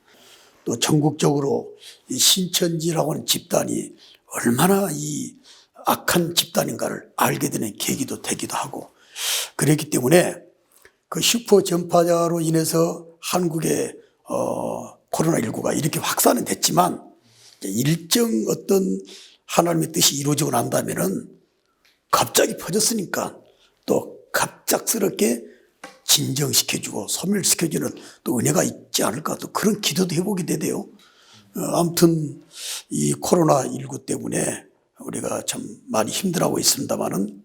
또 전국적으로 이 신천지라고 하는 집단이 얼마나 이 악한 집단인가를 알게 되는 계기도 되기도 하고 그랬기 때문에 그 슈퍼 전파자로 인해서 한국의 코로나19가 이렇게 확산은 됐지만 일정 어떤 하나님의 뜻이 이루어지고 난 다음에는 갑자기 퍼졌으니까 또 갑작스럽게 진정시켜주고 소멸시켜주는 또 은혜가 있지 않을까 또 그런 기도도 해보게 되대요. 아무튼 이 코로나19 때문에 우리가 참 많이 힘들어하고 있습니다만은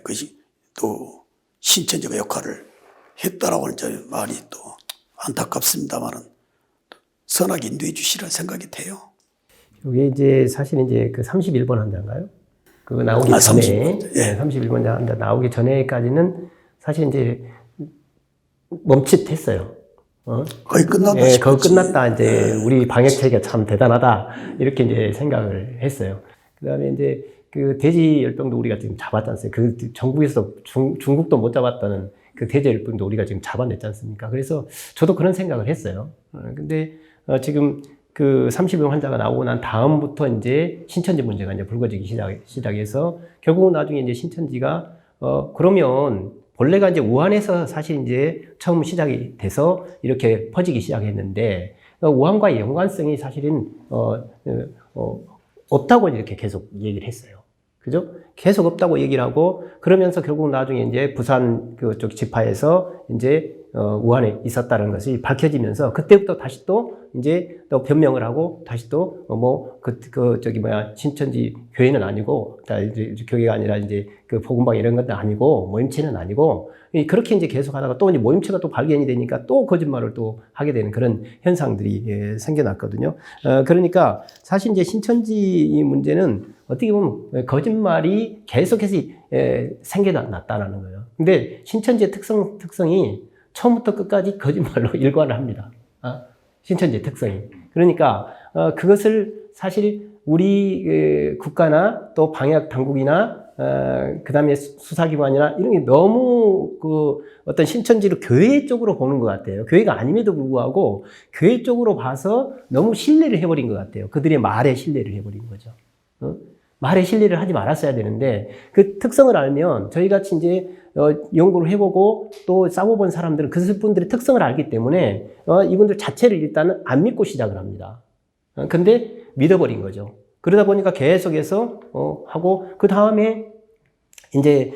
그것이 또 신천지가 역할을 했다라고 하는 점이 많이 또 안타깝습니다만은 선하게 인도해 주시라 생각이 돼요. 이게 이제 사실 이제 그 31번 환자인가요? 그거 나오기 전에 31번. 예. 31번 환자 나오기 전에까지는 사실 이제 멈칫했어요. 거의 끝났다 예, 싶었지. 그거 끝났다. 이제 우리 방역 체계가 참 대단하다. 이렇게 이제 생각을 했어요. 그다음에 이제 그 돼지열병도 우리가 지금 잡았지 않습니까? 그 전국에서 중국도 못 잡았다는 그 돼지열병도 우리가 지금 잡아냈지 않습니까? 그래서 저도 그런 생각을 했어요. 근데 지금 그 30명 환자가 나오고 난 다음부터 이제 신천지 문제가 이제 불거지기 시작해서 결국은 나중에 이제 신천지가 그러면 본래가 이제 우한에서 사실 이제 처음 시작이 돼서 이렇게 퍼지기 시작했는데 우한과의 연관성이 사실은 없다고 이렇게 계속 얘기를 했어요. 그죠? 계속 없다고 얘기를 하고 그러면서 결국 나중에 이제 부산 그쪽 지파에서 이제 우한에 있었다는 것이 밝혀지면서 그때부터 다시 또 이제 또 변명을 하고 다시 또 신천지 교회는 아니고 이제 교회가 아니라 이제 그 복음방 이런 것도 아니고 모임체는 아니고 그렇게 이제 계속 하다가 또 이제 모임체가 또 발견이 되니까 또 거짓말을 또 하게 되는 그런 현상들이 생겨났거든요. 그러니까 사실 이제 신천지 이 문제는 어떻게 보면 거짓말이 계속해서 생겨났다라는 거예요. 근데 신천지의 특성이 처음부터 끝까지 거짓말로 일관을 합니다. 신천지의 특성이. 그러니까 그것을 사실 우리 국가나 또 방역 당국이나 그 다음에 수사기관이나 이런 게 너무 그 어떤 신천지를 교회 쪽으로 보는 것 같아요. 교회가 아님에도 불구하고 교회 쪽으로 봐서 너무 신뢰를 해버린 것 같아요. 그들의 말에 신뢰를 해버린 거죠. 말에 신뢰를 하지 말았어야 되는데 그 특성을 알면 저희같이 이제 연구를 해보고 또 싸워본 사람들은 그 분들의 특성을 알기 때문에 이분들 자체를 일단은 안 믿고 시작을 합니다. 근데 믿어버린 거죠. 그러다 보니까 계속해서 하고 그 다음에 이제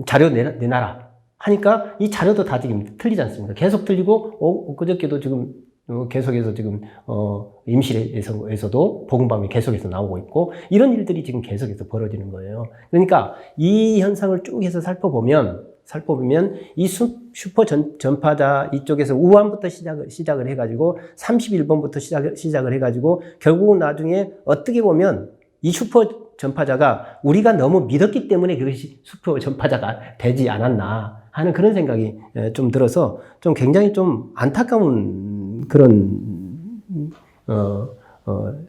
자료 내놔라 하니까 이 자료도 다 지금 틀리지 않습니까? 계속 틀리고 그저께도 지금 계속해서 지금 임실에서도 복음방이 계속해서 나오고 있고 이런 일들이 지금 계속해서 벌어지는 거예요. 그러니까 이 현상을 쭉 해서 살펴보면 이 슈퍼 전파자 이쪽에서 우한부터 시작을 해가지고 31번부터 시작을 해가지고 결국은 나중에 어떻게 보면 이 슈퍼 전파자가 우리가 너무 믿었기 때문에 그것이 슈퍼 전파자가 되지 않았나 하는 그런 생각이 좀 들어서 좀 굉장히 좀 안타까운 그런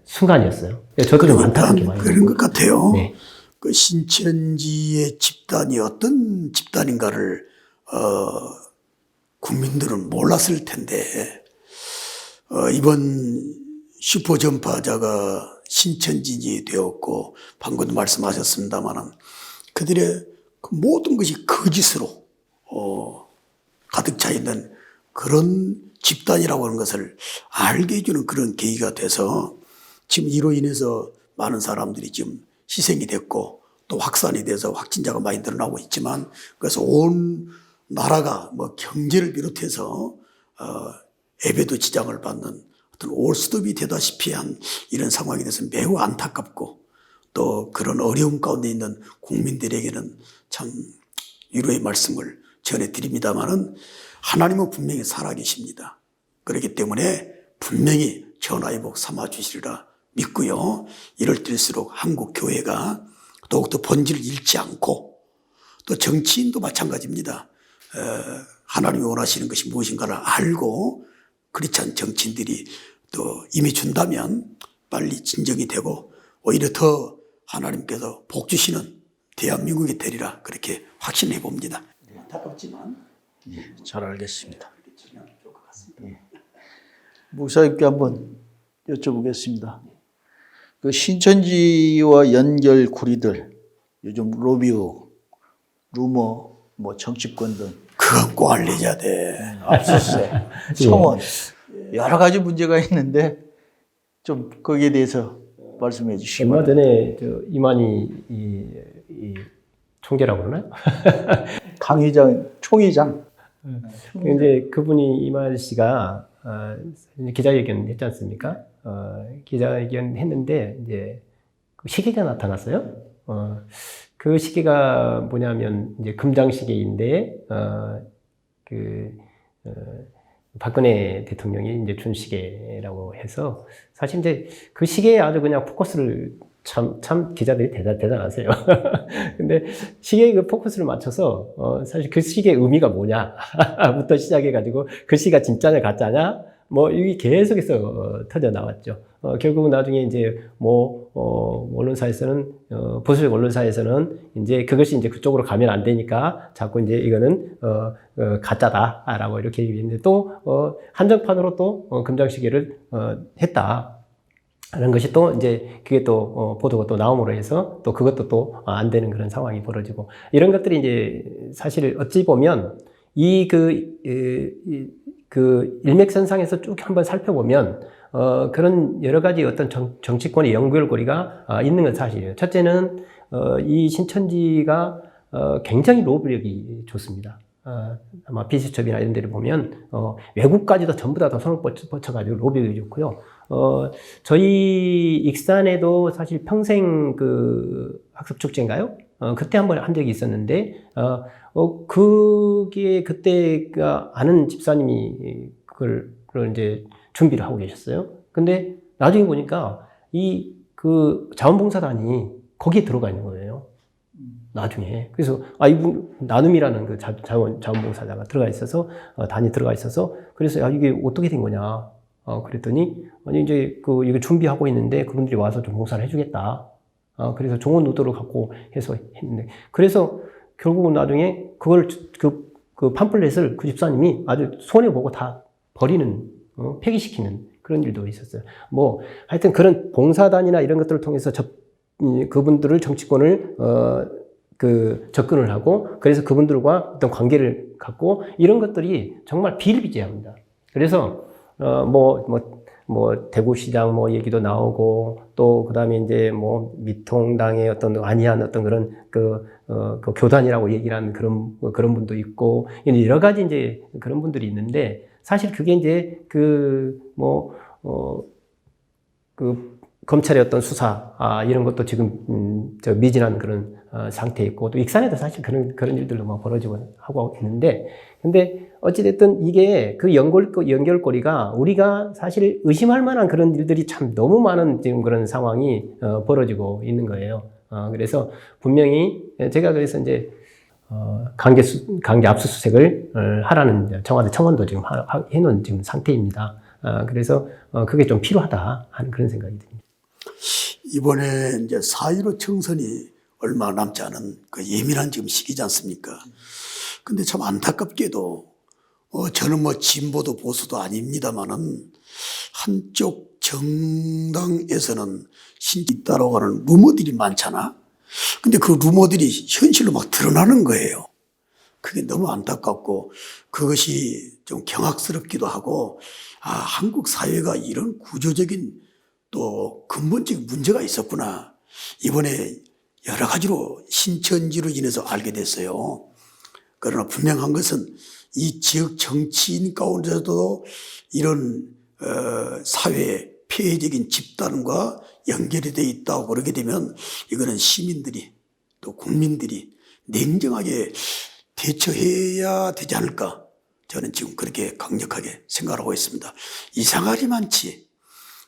순간이었어요. 저도 좀 안타깝게 많이 그런 것 같아요. 네. 그 신천지의 집단이 어떤 집단인가를 국민들은 몰랐을 텐데 이번 슈퍼 전파자가 신천지인이 되었고 방금도 말씀하셨습니다만 그들의 그 모든 것이 거짓으로 가득 차 있는 그런 집단이라고 하는 것을 알게 해주는 그런 계기가 돼서 지금 이로 인해서 많은 사람들이 지금 희생이 됐고 또 확산이 돼서 확진자가 많이 늘어나고 있지만 그래서 온 나라가 뭐 경제를 비롯해서 예배도 지장을 받는 어떤 올스톱이 되다시피 한 이런 상황이 돼서 매우 안타깝고 또 그런 어려움 가운데 있는 국민들에게는 참 위로의 말씀을 전해드립니다마는 하나님은 분명히 살아계십니다. 그렇기 때문에 분명히 전화위복 삼아주시리라 믿고요. 이럴 때일수록 한국 교회가 더욱더 본질을 잃지 않고 또 정치인도 마찬가지입니다. 하나님이 원하시는 것이 무엇인가를 알고 크리스찬 정치인들이 또 임해준다면 빨리 진정이 되고 오히려 더 하나님께서 복 주시는 대한민국이 되리라 그렇게 확신해 봅니다. 안타깝지만 잘 알겠습니다. 목사님께 한번 여쭤보겠습니다. 그 신천지와 연결고리들 요즘 로비오, 루머, 뭐 정치권 등 그건 꼭 알려야 돼. 압수수색, 청원 여러 가지 문제가 있는데 좀 거기에 대해서 말씀해 주시기 얼마 바랍니다. 전에 이만희 이 총재라고 그러나요? 강의장, 총의장. 이제 그분이 이만희 씨가 기자회견 했지 않습니까? 기자회견 했는데 이제 그 시계가 나타났어요. 그 시계가 뭐냐면 이제 금장 시계인데 박근혜 대통령이 이제 준 시계라고 해서 사실 이제 그 시계에 아주 그냥 포커스를 참 기자들이 대단하세요. 근데 시계에 그 포커스를 맞춰서, 사실 그 시계의 의미가 뭐냐부터 시작해가지고, 글씨가 진짜냐, 가짜냐? 뭐, 이게 계속해서 터져 나왔죠. 결국은 나중에 이제, 언론사에서는, 보수적 언론사에서는 이제 그것이 이제 그쪽으로 가면 안 되니까 자꾸 이제 이거는, 가짜다라고 이렇게 얘기했는데 또, 한정판으로 또, 금장시계를, 했다. 라는 것이 또 이제 그게 또 보도가 또 나옴으로 해서 또 그것도 또 안 되는 그런 상황이 벌어지고 이런 것들이 이제 사실 어찌 보면 그 일맥선상에서 쭉 한번 살펴보면 그런 여러 가지 어떤 정치권의 연결고리가 있는 건 사실이에요. 첫째는 이 신천지가 굉장히 로비력이 좋습니다. 아마 비수첩이나 이런 데를 보면 외국까지도 전부 다 손을 뻗쳐가지고 로비력이 좋고요. 저희 익산에도 사실 평생 그 학습축제인가요? 그때 한번 한 적이 있었는데, 그게 그때가 아는 집사님이 그걸 이제 준비를 하고 계셨어요. 근데 나중에 보니까 그 자원봉사단이 거기에 들어가 있는 거예요. 나중에. 그래서, 이분, 나눔이라는 그 자원봉사자가 들어가 있어서, 단이 들어가 있어서, 그래서, 이게 어떻게 된 거냐. 그랬더니, 아니, 이제, 이거 준비하고 있는데, 그분들이 와서 좀 봉사를 해주겠다. 그래서 좋은 의도를 갖고 해서 했는데, 그래서 결국은 나중에 그걸, 그 팜플렛을 그 집사님이 아주 손해보고 다 버리는, 폐기시키는 그런 일도 있었어요. 뭐, 하여튼 그런 봉사단이나 이런 것들을 통해서 그분들을 정치권을, 접근을 하고, 그래서 그분들과 어떤 관계를 갖고, 이런 것들이 정말 비일비재합니다. 그래서, 대구시장 얘기도 나오고, 또, 그 다음에 이제 미통당의 어떤 안이한 어떤 그런, 그 교단이라고 얘기를 하는 그런 분도 있고, 여러 가지 이제 그런 분들이 있는데, 사실 그게 이제 검찰의 어떤 수사, 이런 것도 지금, 미진한 그런, 상태에 있고, 또 익산에도 사실 그런 일들도 막 벌어지고 하고 있는데, 근데 어찌됐든 이게 그 연결고리가 우리가 사실 의심할 만한 그런 일들이 참 너무 많은 지금 그런 상황이, 벌어지고 있는 거예요. 그래서 분명히 제가 그래서 이제, 강제 압수수색을 하라는 청와대 청원도 지금 해놓은 지금 상태입니다. 그래서 그게 좀 필요하다 하는 그런 생각이 듭니다. 이번에 이제 4.15 총선이 얼마 남지 않은 그 예민한 지금 시기지 않습니까? 근데 참 안타깝게도 저는 진보도 보수도 아닙니다만은 한쪽 정당에서는 신이 있다라고 하는 루머들이 많잖아. 근데 그 루머들이 현실로 막 드러나는 거예요. 그게 너무 안타깝고 그것이 좀 경악스럽기도 하고 한국 사회가 이런 구조적인 또 근본적인 문제가 있었구나. 이번에 여러 가지로 신천지로 인해서 알게 됐어요. 그러나 분명한 것은 이 지역 정치인 가운데서도 이런 사회의 폐해적인 집단과 연결이 되어 있다고 그러게 되면 이거는 시민들이 또 국민들이 냉정하게 대처해야 되지 않을까. 저는 지금 그렇게 강력하게 생각하고 있습니다. 이상하리 많지.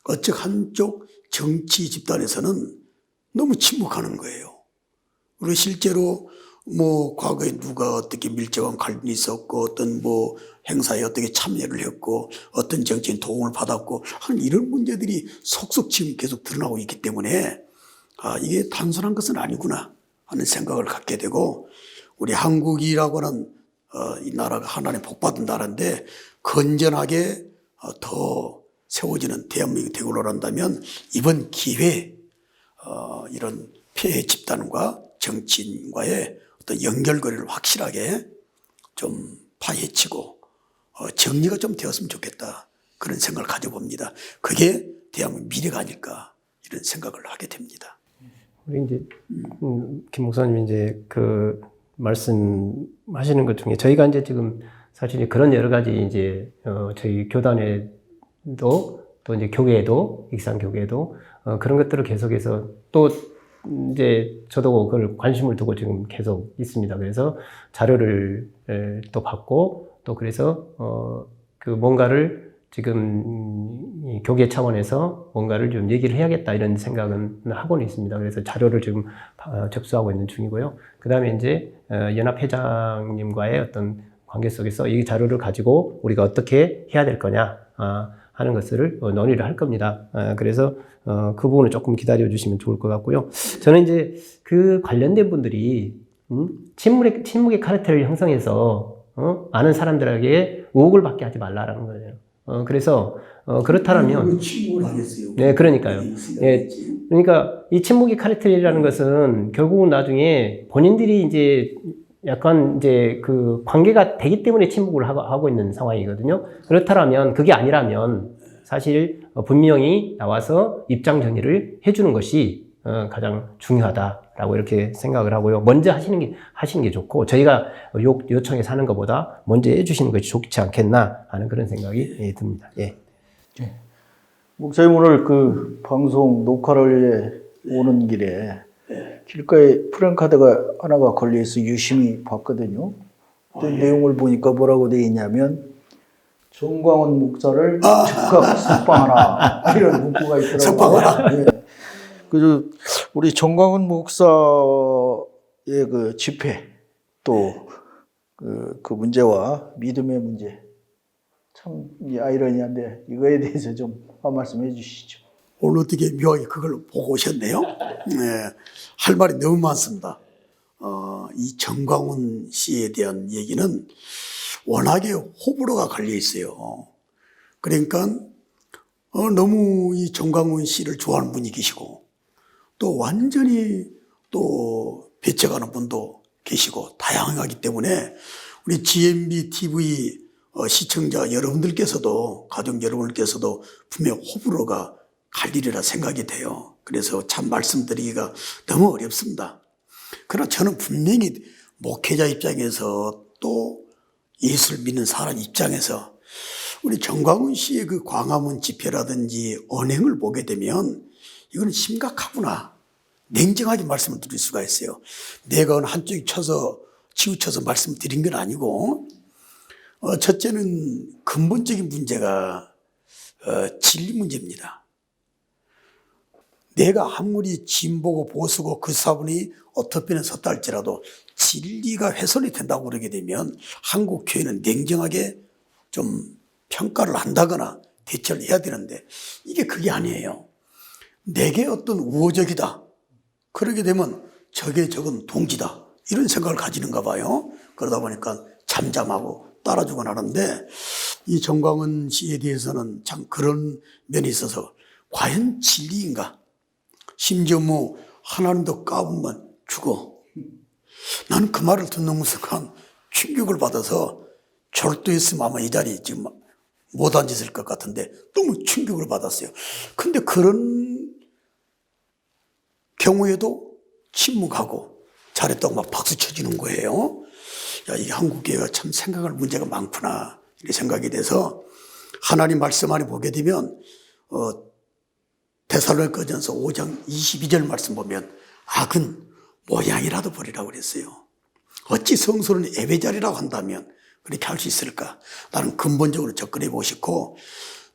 어쩌 한쪽 정치 집단에서는 너무 침묵하는 거예요. 그리고 실제로 과거에 누가 어떻게 밀접한 갈등이 있었고 어떤 행사에 어떻게 참여를 했고 어떤 정치인 도움을 받았고 하는 이런 문제들이 속속 지금 계속 드러나고 있기 때문에 이게 단순한 것은 아니구나 하는 생각을 갖게 되고 우리 한국이라고 하는 이 나라가 하나님 복받은 나라인데 건전하게 더 세워지는 대한민국이 되고자 한다면 이번 기회에 이런 폐해 집단과 정치인과의 어떤 연결고리를 확실하게 좀 파헤치고 정리가 좀 되었으면 좋겠다. 그런 생각을 가져봅니다. 그게 대한민국 미래가 아닐까 이런 생각을 하게 됩니다. 우리 이제 김 목사님 이제 그 말씀하시는 것 중에 저희가 이제 지금 사실 그런 여러 가지 이제 저희 교단에도 또 이제 교회에도 익산 교회에도 그런 것들을 계속해서 또 이제 저도 그걸 관심을 두고 지금 계속 있습니다. 그래서 자료를 또 받고 또 그래서 그 뭔가를 지금 이 교계 차원에서 뭔가를 좀 얘기를 해야겠다 이런 생각은 하고는 있습니다. 그래서 자료를 지금 접수하고 있는 중이고요. 그 다음에 이제 연합회장님과의 어떤 관계 속에서 이 자료를 가지고 우리가 어떻게 해야 될 거냐 하는 것을 논의를 할 겁니다. 그래서 그 부분을 조금 기다려 주시면 좋을 것 같고요. 저는 이제 그 관련된 분들이 침묵의 카르텔을 형성해서 많은 사람들에게 의혹을 받게 하지 말라라는 거예요. 그래서 그렇다면 침묵을 하겠어요. 네, 그러니까요. 예, 그러니까 이 침묵의 카르텔이라는 것은 결국은 나중에 본인들이 이제 약간 이제 그 관계가 되기 때문에 침묵을 하고 있는 상황이거든요. 그렇다면 그게 아니라면 사실 분명히 나와서 입장 정리를 해주는 것이 가장 중요하다라고 이렇게 생각을 하고요. 먼저 하시는 게 좋고 저희가 요청해서 하는 것보다 먼저 해주시는 것이 좋지 않겠나 하는 그런 생각이 듭니다. 예. 목사님 오늘 그 방송 녹화를 오는 길에 길가에 프랜카드가 하나가 걸려있어 유심히 봤거든요. 그 내용을 보니까 뭐라고 되어 있냐면 정광훈 목사를 즉각 석방하라 이런 문구가 있더라고요. 석방하라. 예. 그래서 우리 정광훈 목사의 그 집회 또 그 문제와 믿음의 문제 참 아이러니한데 이거에 대해서 좀 한 말씀 해주시죠. 오늘 어떻게 묘하게 그걸 보고 오셨네요. 네, 할 말이 너무 많습니다. 이 정광훈 씨에 대한 얘기는 워낙에 호불호가 갈려 있어요. 그러니까 너무 이 정광훈 씨를 좋아하는 분이 계시고 또 완전히 또 배척하는 분도 계시고 다양하기 때문에 우리 GMB TV 시청자 여러분들께서도 가족 여러분들께서도 분명 호불호가 갈리리라 생각이 돼요. 그래서 참 말씀드리기가 너무 어렵습니다. 그러나 저는 분명히 목회자 입장에서 또 예수를 믿는 사람 입장에서 우리 정광훈 씨의 그 광화문 집회라든지 언행을 보게 되면 이건 심각하구나. 냉정하게 말씀을 드릴 수가 있어요. 내가 한쪽이 치우쳐서 말씀을 드린 건 아니고 첫째는 근본적인 문제가 진리 문제입니다. 내가 아무리 진보고 보수고 그 사분이 어떻게는 섰다 할지라도 진리가 훼손이 된다고 그러게 되면 한국 교회는 냉정하게 좀 평가를 한다거나 대처를 해야 되는데 이게 그게 아니에요. 내게 어떤 우호적이다. 그러게 되면 저건 동지다. 이런 생각을 가지는가 봐요. 그러다 보니까 잠잠하고 따라주곤 하는데 이 정광훈 씨에 대해서는 참 그런 면이 있어서 과연 진리인가? 심지어 뭐 하나님도 까불면 죽어. 나는 그 말을 듣는 순간 충격을 받아서 절도했으면 아마 이 자리에 지금 못 앉았을 것 같은데 너무 충격을 받았어요. 근데 그런 경우에도 침묵하고 잘했다고 막 박수 쳐주는 거예요. 야, 이 한국교회가 참 생각할 문제가 많구나 이렇게 생각이 돼서 하나님 말씀 안에 보게 되면 데살로니가전서 5장 22절 말씀 보면 악은 모양이라도 버리라고 그랬어요. 어찌 성소는 예배자리라고 한다면 그렇게 할 수 있을까? 나는 근본적으로 접근해 보고 싶고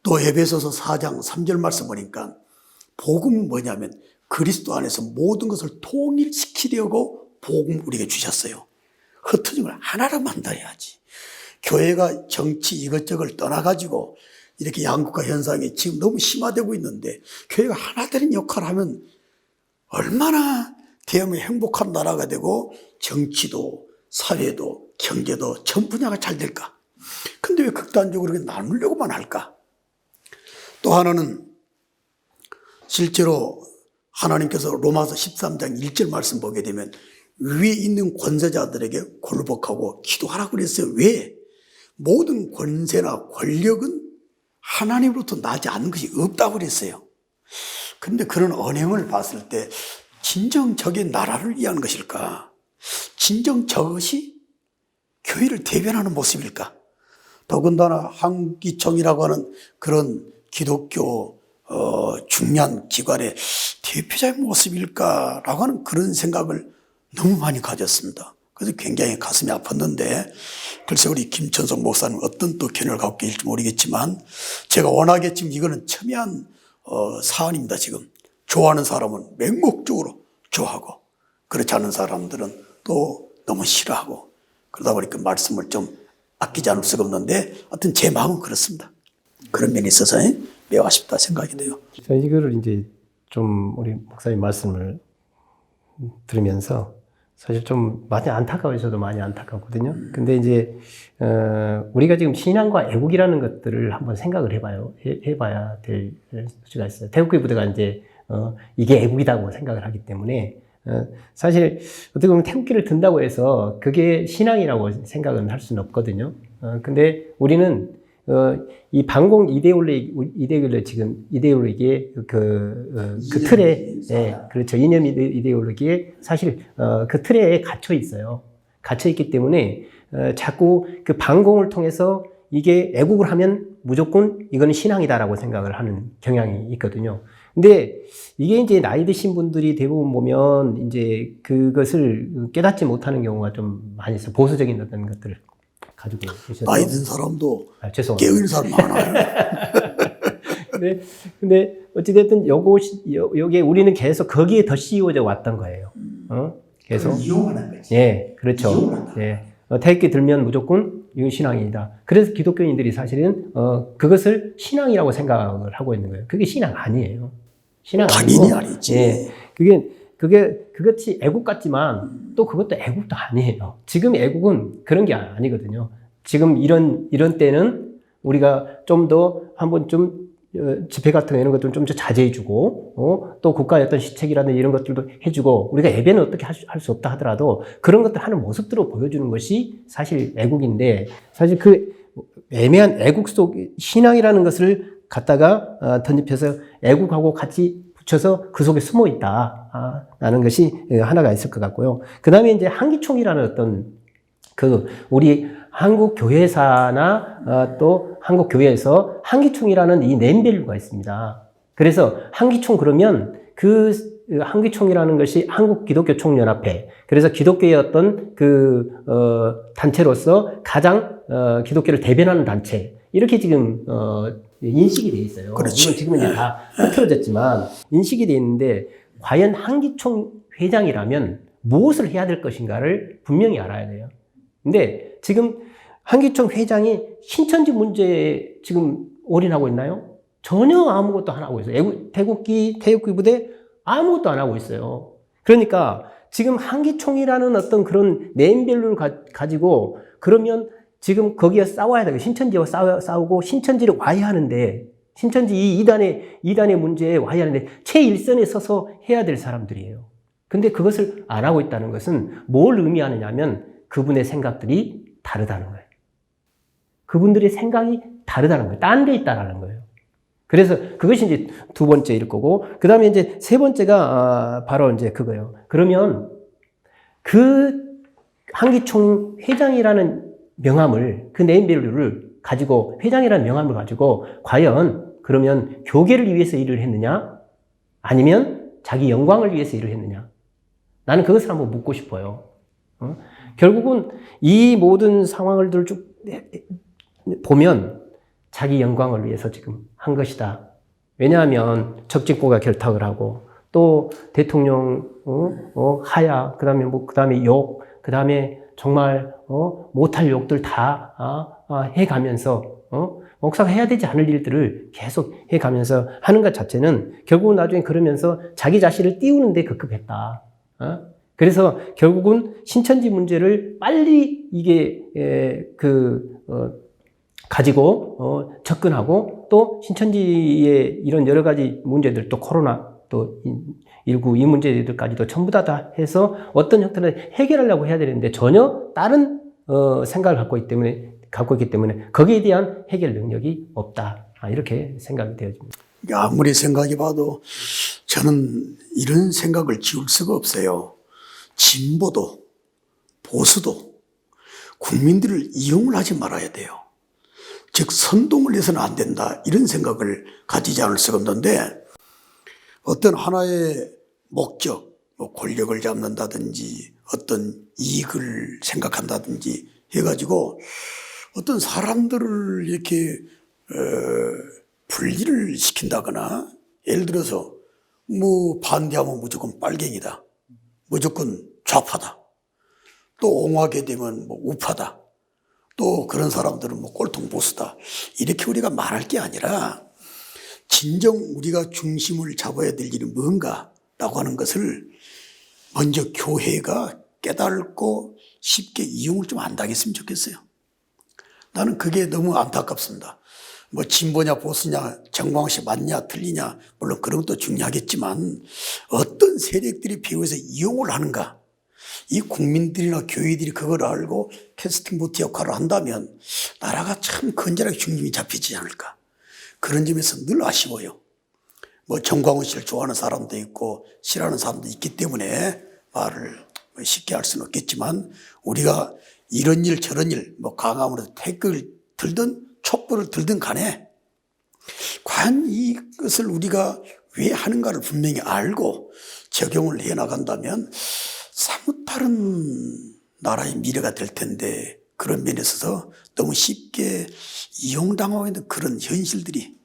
또 에베소서 4장 3절 말씀 보니까 복음은 뭐냐면 그리스도 안에서 모든 것을 통일시키려고 복음 우리에게 주셨어요. 흩어진 걸 하나로 만들어야지. 교회가 정치 이것저것 떠나가지고 이렇게 양극화 현상이 지금 너무 심화되고 있는데 교회가 하나 되는 역할을 하면 얼마나 대한민국 행복한 나라가 되고 정치도 사회도 경제도 전 분야가 잘 될까? 근데 왜 극단적으로 나누려고만 할까? 또 하나는 실제로 하나님께서 로마서 13장 1절 말씀 보게 되면 위에 있는 권세자들에게 굴복하고 기도하라고 그랬어요. 왜? 모든 권세나 권력은 하나님으로부터 나지 않는 것이 없다고 그랬어요. 그런데 그런 언행을 봤을 때 진정 저게 나라를 위한 것일까? 진정 저것이 교회를 대변하는 모습일까? 더군다나 한국기총이라고 하는 그런 기독교 중요한 기관의 대표자의 모습일까라고 하는 그런 생각을 너무 많이 가졌습니다. 그래서 굉장히 가슴이 아팠는데 글쎄 우리 김천석 목사님 어떤 또 견해를 갖고 계실지 모르겠지만 제가 워낙에 지금 이거는 첨예한 사안입니다. 지금 좋아하는 사람은 맹목적으로 좋아하고 그렇지 않은 사람들은 또 너무 싫어하고 그러다 보니까 말씀을 좀 아끼지 않을 수가 없는데 하여튼 제 마음은 그렇습니다. 그런 면이 있어서 매우 아쉽다 생각이 돼요. 이거를 이제 좀 우리 목사님 말씀을 들으면서 사실 좀 많이 안타까워요. 저도 많이 안타깝거든요. 근데 이제 우리가 지금 신앙과 애국이라는 것들을 한번 생각을 해봐야 될 수가 있어요. 태극기 부대가 이제 이게 애국이라고 생각을 하기 때문에 사실 어떻게 보면 태극기를 든다고 해서 그게 신앙이라고 생각은 할 수는 없거든요. 근데 우리는 이 반공 이데올로기의 그 틀에, 예, 그렇죠. 이념 이데올로기에 사실 그 틀에 갇혀 있어요. 갇혀 있기 때문에 자꾸 그 반공을 통해서 이게 애국을 하면 무조건 이거는 신앙이다라고 생각을 하는 경향이 있거든요. 근데 이게 이제 나이 드신 분들이 대부분 보면 이제 그것을 깨닫지 못하는 경우가 좀 많이 있어요. 보수적인 어떤 것들을 가지고 계셔서. 나이 든 사람도 죄송합니다. 깨어있는 사람 많아요. 근데 어찌됐든 요게 우리는 계속 거기에 더 씌워져 왔던 거예요. 계속. 이용하는 거지. 예, 그렇죠. 예. 태극기 들면 무조건 이건 신앙이다. 그래서 기독교인들이 사실은 그것을 신앙이라고 생각을 하고 있는 거예요. 그게 신앙 아니에요. 신앙 당연히 아니고. 아니지. 예. 그것이 애국 같지만 또 그것도 애국도 아니에요. 지금 애국은 그런 게 아니거든요. 지금 이런 때는 우리가 좀 더 한번 좀 집회 같은 이런 것들은 좀 더 자제해주고, 또 국가의 어떤 시책이라든지 이런 것들도 해주고, 우리가 예배는 어떻게 할 수 없다 하더라도 그런 것들 하는 모습들을 보여주는 것이 사실 애국인데, 사실 그 애매한 애국 속 신앙이라는 것을 갖다가 덧입혀서 애국하고 같이 붙여서 그 속에 숨어 있다. 라는 것이 하나가 있을 것 같고요. 그 다음에 이제 한기총이라는 어떤 우리 한국 교회사나 또 한국 교회에서 한기총이라는 이 네임밸류가 있습니다. 그래서 한기총 그러면 그 한기총이라는 것이 한국 기독교 총연합회. 그래서 기독교의 어떤 단체로서 가장 기독교를 대변하는 단체. 이렇게 지금 인식이 돼 있어요. 그렇지. 물론 지금은 이제 다 흐트러졌지만 인식이 돼 있는데 과연 한기총 회장이라면 무엇을 해야 될 것인가를 분명히 알아야 돼요. 근데 지금 한기총 회장이 신천지 문제에 지금 올인하고 있나요? 전혀 아무것도 안 하고 있어요. 태극기 부대 아무것도 안 하고 있어요. 그러니까 지금 한기총이라는 어떤 그런 네임밸류를 가지고 그러면 지금 거기에 싸워야 되고 신천지와 싸우고 신천지를 와해하는데 신천지 이 이단의 문제에 와해하는데 최일선에 서서 해야 될 사람들이에요. 근데 그것을 안 하고 있다는 것은 뭘 의미하느냐면 그분의 생각들이 다르다는 거예요. 그분들의 생각이 다르다는 거예요. 딴 데 있다라는 거예요. 그래서 그것이 이제 두 번째일 거고, 그 다음에 이제 세 번째가 바로 이제 그거예요. 그러면 그 한기총 회장이라는 명함을, 그 네임밸류를 가지고, 회장이라는 명함을 가지고, 과연 그러면 교계를 위해서 일을 했느냐? 아니면 자기 영광을 위해서 일을 했느냐? 나는 그것을 한번 묻고 싶어요. 결국은 이 모든 상황을 쭉 보면 자기 영광을 위해서 지금 한 것이다. 왜냐하면 적진고가 결탁을 하고 또 대통령 하야, 그다음에 그다음에 욕, 그다음에 정말 못할 욕들 다 해가면서 목사가 해야 되지 않을 일들을 계속 해가면서 하는 것 자체는 결국은 나중에 그러면서 자기 자신을 띄우는 데 급급했다. 그래서 결국은 신천지 문제를 빨리 이게 가지고 접근하고 또 신천지의 이런 여러 가지 문제들, 또 코로나, 또 19 이 문제들까지도 전부 다 해서 어떤 형태로 해결하려고 해야 되는데 전혀 다른 생각을 갖고 있기 때문에 거기에 대한 해결 능력이 없다. 이렇게 생각이 되어집니다. 아무리 생각해 봐도 저는 이런 생각을 지울 수가 없어요. 진보도 보수도 국민들을 이용을 하지 말아야 돼요. 즉 선동을 해서는 안 된다, 이런 생각을 가지지 않을 수가 없는데 어떤 하나의 목적, 권력을 잡는다든지 어떤 이익을 생각한다든지 해가지고 어떤 사람들을 이렇게 분리를 시킨다거나, 예를 들어서 뭐 반대하면 무조건 빨갱이다, 무조건 좌파다, 또 옹호하게 되면 뭐 우파다, 또 그런 사람들은 뭐 꼴통 보수다, 이렇게 우리가 말할 게 아니라 진정 우리가 중심을 잡아야 될 일이 뭔가라고 하는 것을 먼저 교회가 깨닫고 쉽게 이용을 좀 안 당했으면 좋겠어요. 나는 그게 너무 안타깝습니다. 뭐 진보냐 보수냐, 정광훈 씨 맞냐 틀리냐, 물론 그런 것도 중요하겠지만 어떤 세력들이 비롯해서 이용을 하는가, 이 국민들이나 교회들이 그걸 알고 캐스팅 보트 역할을 한다면 나라가 참 건전하게 중심이 잡히지 않을까, 그런 점에서 늘 아쉬워요. 뭐 정광훈 씨를 좋아하는 사람도 있고 싫어하는 사람도 있기 때문에 말을 쉽게 할 수는 없겠지만, 우리가 이런 일 저런 일, 뭐 강함으로 태극을 들든 촛불을 들든 간에 과연 이것을 우리가 왜 하는가를 분명히 알고 적용을 해 나간다면 사뭇 다른 나라의 미래가 될 텐데, 그런 면에 있어서 너무 쉽게 이용당하고 있는 그런 현실들이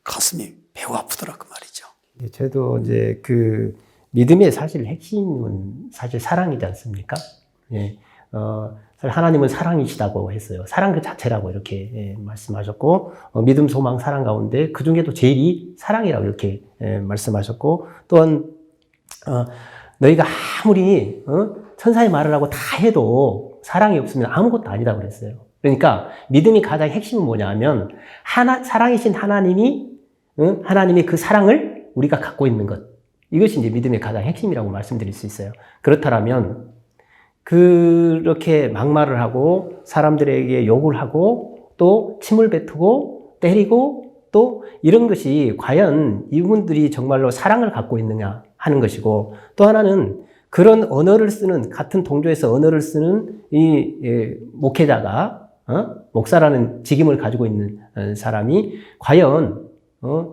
가슴이 매우 아프더라 그 말이죠. 저도 이제 그 믿음의 사실 핵심은 사실 사랑이지 않습니까? 예. 사실 하나님은 사랑이시다고 했어요. 사랑 그 자체라고 이렇게 말씀하셨고, 믿음, 소망, 사랑 가운데 그 중에도 제일이 사랑이라고 이렇게 말씀하셨고, 또한 너희가 아무리 천사의 말을 하고 다 해도 사랑이 없으면 아무것도 아니라고 그랬어요. 그러니까 믿음이 가장 핵심은 뭐냐 하면 사랑이신 하나님이 하나님의 그 사랑을 우리가 갖고 있는 것, 이것이 이제 믿음의 가장 핵심이라고 말씀드릴 수 있어요. 그렇다면 그렇게 막말을 하고 사람들에게 욕을 하고 또 침을 뱉고 때리고 또 이런 것이 과연 이분들이 정말로 사랑을 갖고 있느냐 하는 것이고, 또 하나는 그런 언어를 쓰는, 같은 동조에서 언어를 쓰는 이 목회자가 목사라는 직임을 가지고 있는 사람이 과연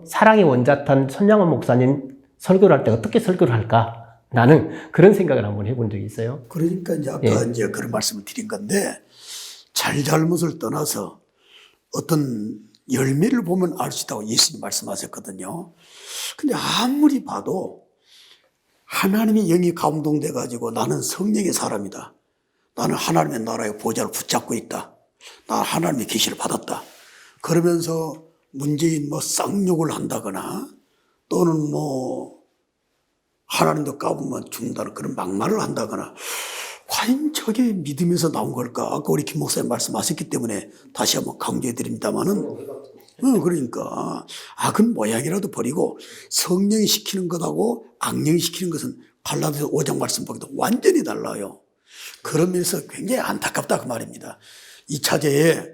사랑의 원자탄 손양원 목사님 설교를 할 때 어떻게 설교를 할까? 나는 그런 생각을 한번 해본 적이 있어요. 그러니까 이제 아까 이제 그런 말씀을 드린 건데, 잘잘못을 떠나서 어떤 열매를 보면 알 수 있다고 예수님 말씀하셨거든요. 근데 아무리 봐도 하나님의 영이 감동돼 가지고 나는 성령의 사람이다, 나는 하나님의 나라의 보좌를 붙잡고 있다, 나 하나님의 계시를 받았다, 그러면서 문재인 뭐 쌍욕을 한다거나 또는 뭐 하나님도 까보면 죽는다는 그런 막말을 한다거나, 과연 저게 믿음에서 나온 걸까? 아까 우리 김 목사님 말씀하셨기 때문에 다시 한번 강조해 드립니다만은, 그러니까 악은 모양이라도 버리고 성령이 시키는 것하고 악령이 시키는 것은 갈라디아서 5장 말씀 보기도 완전히 달라요. 그런 면에서 굉장히 안타깝다 그 말입니다. 이 차제에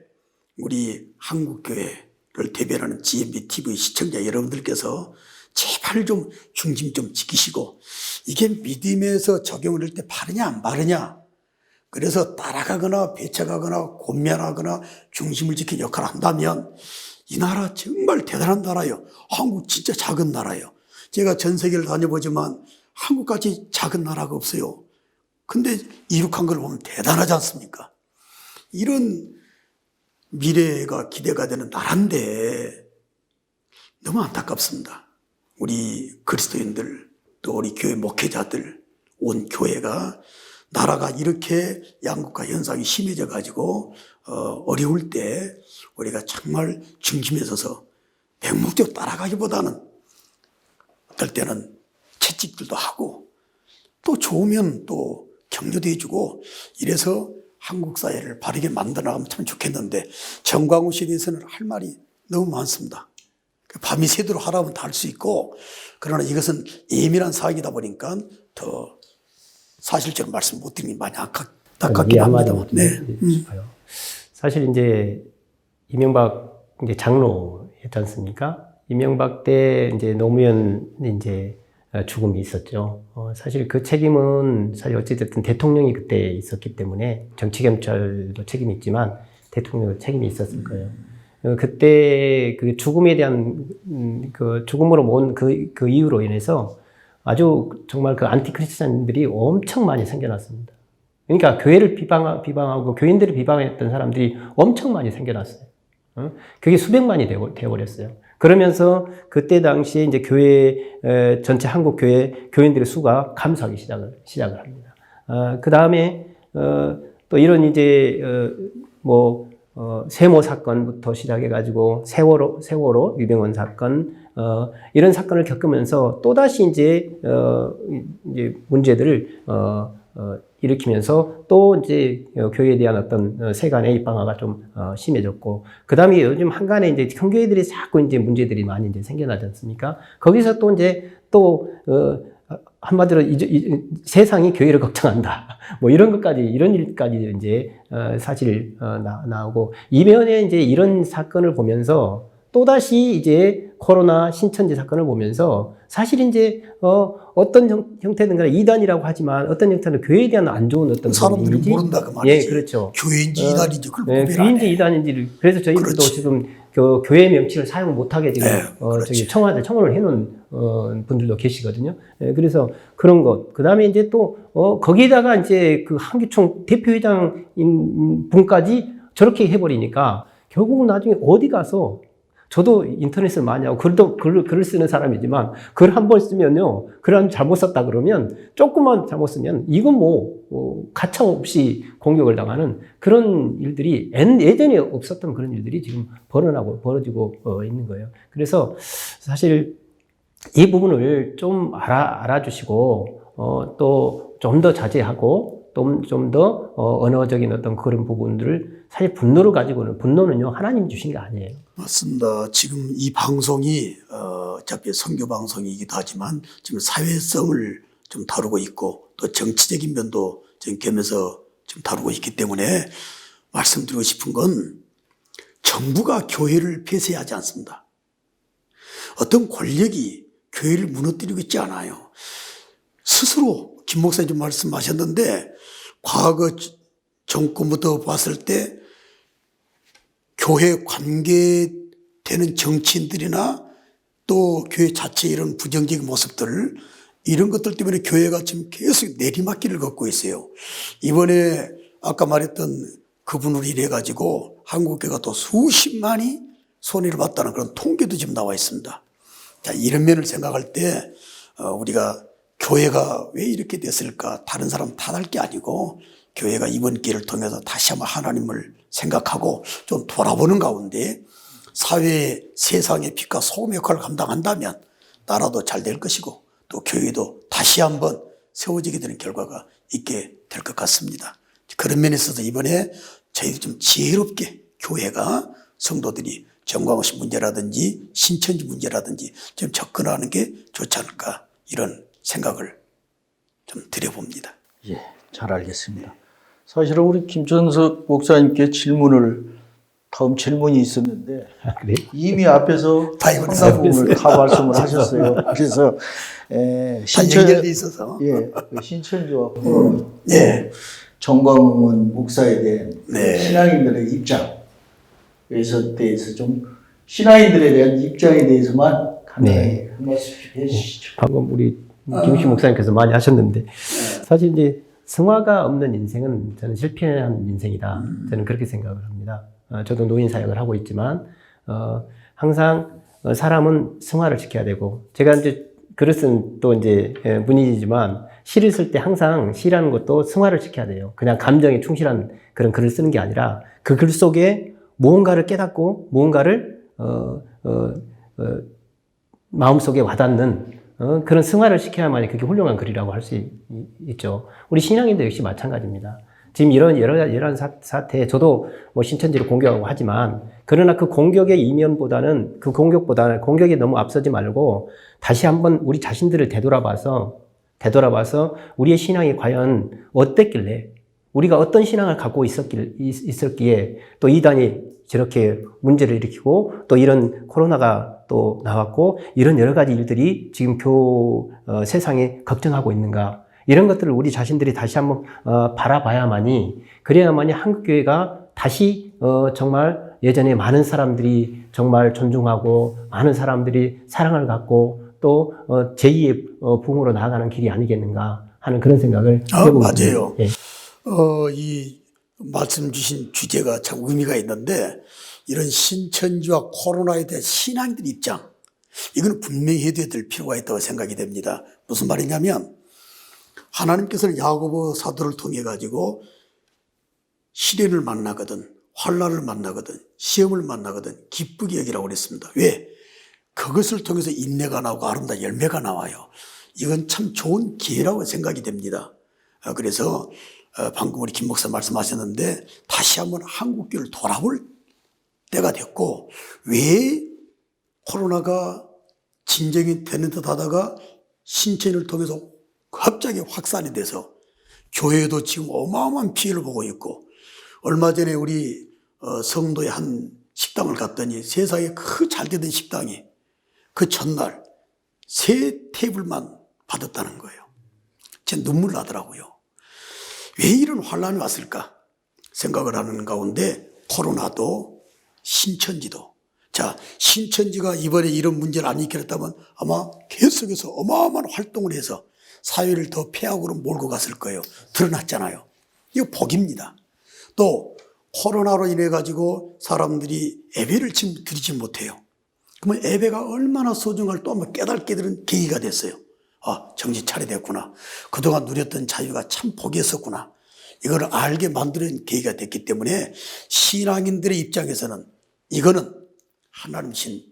우리 한국교회를 대변하는 GMB TV 시청자 여러분들께서 제발 좀 중심 좀 지키시고, 이게 믿음에서 적용을 할 때 바르냐 안 바르냐, 그래서 따라가거나 배척하거나 권면하거나 중심을 지키는 역할을 한다면 이 나라 정말 대단한 나라예요. 한국 진짜 작은 나라예요. 제가 전 세계를 다녀보지만 한국같이 작은 나라가 없어요. 근데 이룩한 걸 보면 대단하지 않습니까? 이런 미래가 기대가 되는 나라인데 너무 안타깝습니다. 우리 그리스도인들, 또 우리 교회 목회자들, 온 교회가 나라가 이렇게 양극화 현상이 심해져 가지고 어려울 때 우리가 정말 중심에 서서 맹목적으로 따라가기보다는 어떨 때는 채찍질도 하고 또 좋으면 또 격려도 해주고, 이래서 한국 사회를 바르게 만들어 나가면 참 좋겠는데, 정광훈 씨에 대해서는 할 말이 너무 많습니다. 밤이 새도록 하라면 다 할 수 있고, 그러나 이것은 예민한 사항이다 보니까 더 사실적으로 말씀 못 드리니 많이 안타깝긴 합니다. 네. 사실 이제 이명박 이제 장로였지 않습니까? 이명박 때 이제 노무현 이제 죽음이 있었죠. 사실 그 책임은 사실 어찌됐든 대통령이 그때 있었기 때문에 정치경찰도 책임이 있지만 대통령도 책임이 있었을 거예요. 그때 그 죽음에 대한 그 죽음으로 모은 그 이유로 인해서 아주 정말 그 안티크리스찬들이 엄청 많이 생겨났습니다. 그러니까 교회를 비방하고 교인들을 비방했던 사람들이 엄청 많이 생겨났어요. 그게 수백만이 되어버렸어요. 그러면서 그때 당시에 이제 교회, 전체 한국 교회 교인들의 수가 감소하기 시작을 합니다. 그 다음에, 또 이런 이제, 세모 사건부터 시작해가지고 세월호 유병헌 사건, 이런 사건을 겪으면서 또다시 이제 문제들을, 일으키면서 또 이제 교회에 대한 어떤 세간의 입방아가 좀 심해졌고, 그 다음에 요즘 한간에 이제 형교회들이 자꾸 이제 문제들이 많이 이제 생겨나지 않습니까? 거기서 또 이제 한마디로 세상이 교회를 걱정한다. 뭐 이런 일까지 이제 사실 나오고, 이면에 이제 이런 사건을 보면서 또다시 이제 코로나 신천지 사건을 보면서 사실 이제 어떤 형태든 간에 이단이라고 하지만 어떤 형태는 교회에 대한 안 좋은 어떤 사람들이 이미지? 모른다 그 말이지. 예, 그렇죠. 교회인지 이단인지 그걸 네, 구별 안 교회인지 해. 이단인지를 그래서 저희도 그렇지. 지금 그 교회 명칭을 사용 못하게 지금 네, 그렇지. 저기 청원을 해놓은 분들도 계시거든요. 예, 그래서 그런 것. 그 다음에 이제 또 거기다가 이제 그 한기총 대표회장인 분까지 저렇게 해버리니까 결국은 나중에 어디 가서 저도 인터넷을 많이 하고 글을 쓰는 사람이지만 글 한 번 쓰면요, 글 한 잘못 썼다 그러면 조금만 잘못 쓰면 이건 가차 없이 공격을 당하는 그런 일들이 예전에 없었던 그런 일들이 지금 벌어지고 있는 거예요. 그래서 사실 이 부분을 좀 알아주시고 또 좀 더 자제하고 좀 더 언어적인 어떤 그런 부분들을 사실 분노는요 하나님 주신 게 아니에요. 맞습니다. 지금 이 방송이 어차피 선교 방송이기도 하지만 지금 사회성을 좀 다루고 있고 또 정치적인 면도 지금 겸해서 지금 다루고 있기 때문에 말씀드리고 싶은 건 정부가 교회를 폐쇄하지 않습니다. 어떤 권력이 교회를 무너뜨리고 있지 않아요. 스스로 김 목사님 말씀하셨는데 과거 정권부터 봤을 때 교회 관계되는 정치인들이나 또 교회 자체 이런 부정적인 모습들 이런 것들 때문에 교회가 지금 계속 내리막길을 걷고 있어요. 이번에 아까 말했던 그분으로 인해 가지고 한국교회가 또 수십만이 손해를 봤다는 그런 통계도 지금 나와 있습니다. 자, 이런 면을 생각할 때 우리가 교회가 왜 이렇게 됐을까? 다른 사람 탓할 게 아니고 교회가 이번 기회를 통해서 다시 한번 하나님을 생각하고 좀 돌아보는 가운데 사회의 세상의 빛과 소금 역할을 감당한다면 나라도 잘 될 것이고 또 교회도 다시 한번 세워지게 되는 결과가 있게 될 것 같습니다. 그런 면에 있어서 이번에 저희도 좀 지혜롭게 교회가 성도들이 정광훈 문제라든지 신천지 문제라든지 좀 접근하는 게 좋지 않을까 이런 생각을 좀 드려봅니다. 예, 잘 알겠습니다. 사실은 우리 김천석 목사님께 다음 질문이 있었는데 그래요? 이미 앞에서 상당 부분을 다 말씀을 하셨어요. 그래서 연결돼 있어서 신천지와 네. 정광훈 목사에 대한 네. 신앙인들의 입장에 대해서 좀 신앙인들에 대한 입장에 대해서만 간단히 한 말씀 해주시죠. 방금 우리 김씨 목사님께서 많이 하셨는데 사실 이제 승화가 없는 인생은 저는 실패한 인생이다. 저는 그렇게 생각을 합니다. 저도 노인 사역을 하고 있지만 항상 사람은 승화를 지켜야 되고 제가 이제 글을 쓴 또 이제 문인이지만 시를 쓸 때 항상 시라는 것도 승화를 지켜야 돼요. 그냥 감정에 충실한 그런 글을 쓰는 게 아니라 그 글 속에 무언가를 깨닫고 무언가를 마음속에 와닿는 그런 승화를 시켜야만이 그게 훌륭한 글이라고 할 수 있죠. 우리 신앙인도 역시 마찬가지입니다. 지금 이런 사태에 저도 뭐 신천지를 공격하고 하지만 그러나 그 공격의 이면보다는 공격이 너무 앞서지 말고 다시 한번 우리 자신들을 되돌아봐서 우리의 신앙이 과연 어땠길래 우리가 어떤 신앙을 갖고 있었기에 또 이단이 저렇게 문제를 일으키고 또 이런 코로나가 또 나왔고 이런 여러 가지 일들이 지금 세상에 걱정하고 있는가 이런 것들을 우리 자신들이 다시 한번 그래야만이 한국교회가 다시 정말 예전에 많은 사람들이 정말 존중하고 많은 사람들이 사랑을 갖고 또 제2의 부흥으로 나아가는 길이 아니겠는가 하는 그런 생각을 해봅니다. 맞아요. 예. 이 말씀 주신 주제가 참 의미가 있는데 이런 신천지와 코로나에 대한 신앙인들 입장 이거는 분명히 해둬야 될 필요가 있다고 생각이 됩니다. 무슨 말이냐면 하나님께서는 야고보 사도를 통해 가지고 시련을 만나거든 환난을 만나거든 시험을 만나거든 기쁘게 여기라고 그랬습니다. 왜? 그것을 통해서 인내가 나오고 아름다운 열매가 나와요. 이건 참 좋은 기회라고 생각이 됩니다. 그래서 방금 우리 김 목사 말씀하셨는데 다시 한번 한국교회를 돌아볼 때가 됐고 왜 코로나가 진정이 되는 듯 하다가 신천을 통해서 갑자기 확산이 돼서 교회도 지금 어마어마한 피해를 보고 있고 얼마 전에 우리 성도의 한 식당을 갔더니 세상에 그 잘되던 식당이 그 전날 3 테이블만 받았다는 거예요. 제 눈물 나더라고요. 왜 이런 환란이 왔을까 생각을 하는 가운데 코로나도 신천지도 자 신천지가 이번에 이런 문제를 안 일으켰다면 아마 계속해서 어마어마한 활동을 해서 사회를 더 폐악으로 몰고 갔을 거예요. 드러났잖아요. 이거 복입니다. 또 코로나로 인해 가지고 사람들이 예배를 지금 드리지 못해요. 그러면 예배가 얼마나 소중할 또 한번 깨닫게 되는 계기가 됐어요. 아, 정신 차려 됐구나. 그동안 누렸던 자유가 참 복이었었구나. 이걸 알게 만드는 계기가 됐기 때문에 신앙인들의 입장에서는 이거는 하나님신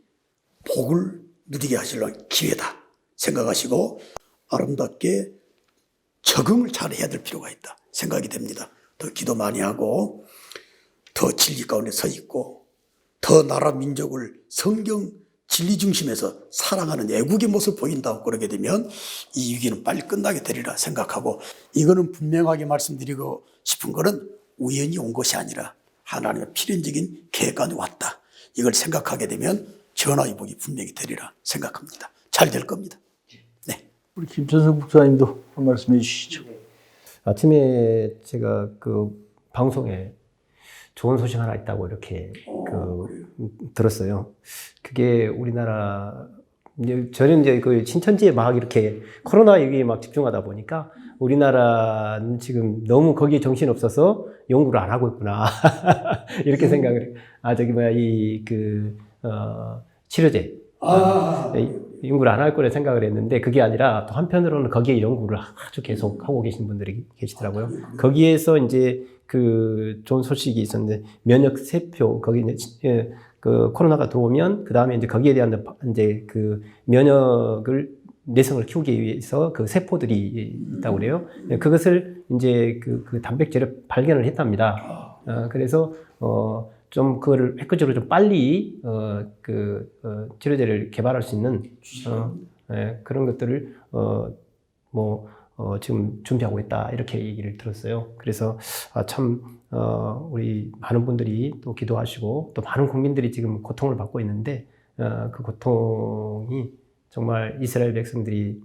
복을 누리게 하시려는 기회다 생각하시고 아름답게 적응을 잘 해야 될 필요가 있다 생각이 됩니다. 더 기도 많이 하고 더 진리 가운데 서 있고 더 나라 민족을 성경 진리 중심에서 사랑하는 애국의 모습을 보인다고 그러게 되면 이 위기는 빨리 끝나게 되리라 생각하고 이거는 분명하게 말씀드리고 싶은 거는 우연히 온 것이 아니라 하나님의 필연적인 계획안에 왔다. 이걸 생각하게 되면 전화위복이 분명히 되리라 생각합니다. 잘 될 겁니다. 네. 우리 김천석 목사님도 한 말씀 해주시죠. 아침에 제가 그 방송에 좋은 소식 하나 있다고 이렇게 들었어요. 그게 우리나라 저는 이제 그 신천지에 막 이렇게 코로나 얘기에 막 집중하다 보니까 우리나라는 지금 너무 거기에 정신 없어서 연구를 안 하고 있구나 이렇게 생각을 치료제 연구를 안 할 거라 생각을 했는데 그게 아니라 또 한편으로는 거기에 연구를 아주 계속 하고 계신 분들이 계시더라고요. 거기에서 이제 그 좋은 소식이 있었는데 면역 세포 거기 이제 그 코로나가 들어오면 그 다음에 이제 거기에 대한 이제 그 면역을 내성을 키우기 위해서 그 세포들이 있다고 그래요. 그것을 이제 그 단백질을 발견을 했답니다. 그래서 좀 그거를 획기적으로 좀 빨리 치료제를 개발할 수 있는 그런 것들을 지금 준비하고 있다 이렇게 얘기를 들었어요. 그래서 우리 많은 분들이 또 기도하시고 또 많은 국민들이 지금 고통을 받고 있는데 그 고통이 정말 이스라엘 백성들이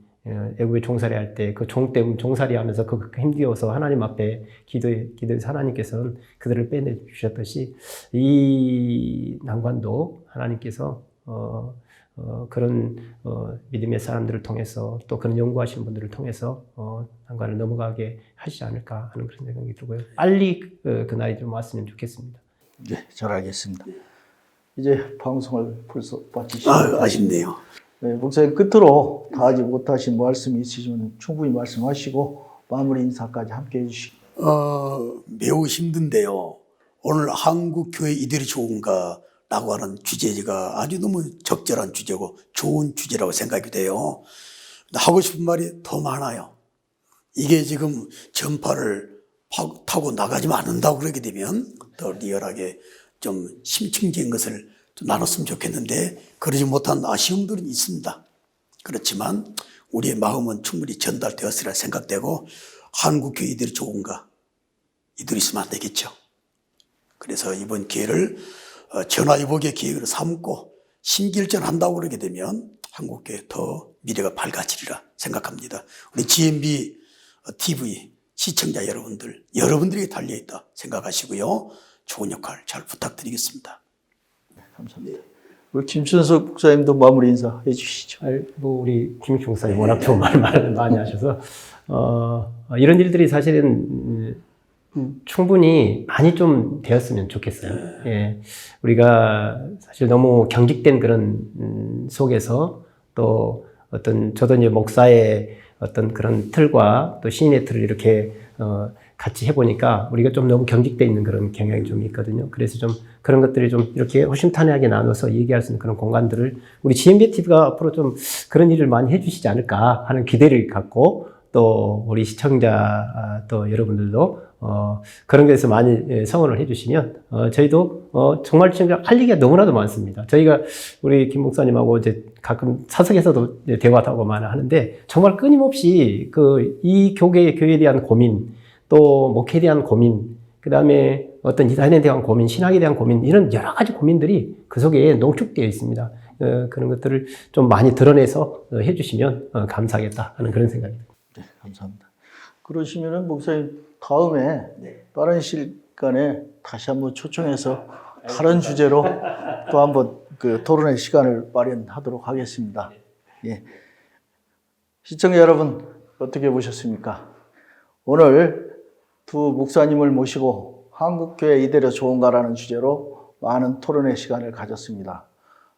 애국에 종살이 할 때 그 종 때문에 종살이 하면서 그 힘겨워서 하나님 앞에 기도해서 하나님께서는 그들을 빼내 주셨듯이 이 난관도 하나님께서 그런 믿음의 사람들을 통해서 또 그런 연구하시는 분들을 통해서 난관을 넘어가게 하시지 않을까 하는 그런 생각이 들고요. 빨리 그 날이 좀 왔으면 좋겠습니다. 네, 잘 알겠습니다. 이제 방송을 벌써 마치시죠. 아쉽네요. 네, 목사님 끝으로 다 하지 못하신 말씀이 있으시면 충분히 말씀하시고 마무리 인사까지 함께 해주시기. 매우 힘든데요. 오늘 한국 교회 이들이 좋은가 라고 하는 주제가 아주 너무 적절한 주제고 좋은 주제라고 생각이 돼요. 하고 싶은 말이 더 많아요. 이게 지금 전파를 타고 나가지 않는다고 그러게 되면 더 리얼하게 좀 심층적인 것을 좀 나눴으면 좋겠는데 그러지 못한 아쉬움들은 있습니다. 그렇지만 우리의 마음은 충분히 전달되었으리라 생각되고 한국교회 이들이 좋은가? 이들이 있으면 안 되겠죠. 그래서 이번 기회를 전화위복의 기회를 삼고 심기일전한다고 그러게 되면 한국교회 더 미래가 밝아지리라 생각합니다. 우리 GMB TV 시청자 여러분들에게 달려있다 생각하시고요. 좋은 역할 잘 부탁드리겠습니다. 감사합니다. 우리 김천석 목사님도 마무리 인사 해주시죠. 우리 김익중 목사님 워낙 좋은 말 많이 하셔서 이런 일들이 사실은 충분히 많이 좀 되었으면 좋겠어요. 예. 우리가 사실 너무 경직된 그런 속에서 또 어떤 저도 이제 목사의 어떤 그런 틀과 또 신인의 틀을 이렇게 같이 해보니까 우리가 좀 너무 경직돼 있는 그런 경향이 좀 있거든요. 그래서 좀 그런 것들이 좀 이렇게 호심탄회하게 나눠서 얘기할 수 있는 그런 공간들을 우리 GMB TV가 앞으로 좀 그런 일을 많이 해주시지 않을까 하는 기대를 갖고 또 우리 시청자 또 여러분들도 그런 데서 많이 성원을 해주시면 저희도 정말 지금 할 얘기가 너무나도 많습니다. 저희가 우리 김 목사님하고 이제 가끔 사석에서도 대화도 하고 많이 하는데 정말 끊임없이 이 교회에 대한 고민 또 목회에 대한 고민 그 다음에 어떤 이단에 대한 고민 신학에 대한 고민 이런 여러 가지 고민들이 그 속에 농축되어 있습니다. 그런 것들을 좀 많이 드러내서 해주시면 감사하겠다 하는 그런 생각입니다. 네, 감사합니다. 그러시면은 목사님 다음에 빠른 시간에 다시 한번 초청해서 다른 주제로 또 한번 그 토론의 시간을 마련하도록 하겠습니다. 예. 시청자 여러분 어떻게 보셨습니까? 오늘 두 목사님을 모시고 한국교회 이대로 좋은가라는 주제로 많은 토론의 시간을 가졌습니다.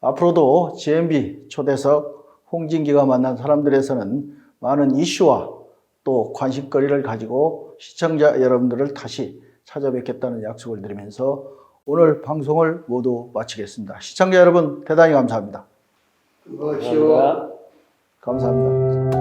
앞으로도 GMB 초대석 홍진기가 만난 사람들에서는 많은 이슈와 또 관심거리를 가지고 시청자 여러분들을 다시 찾아뵙겠다는 약속을 드리면서 오늘 방송을 모두 마치겠습니다. 시청자 여러분 대단히 감사합니다. 그것이요. 감사합니다.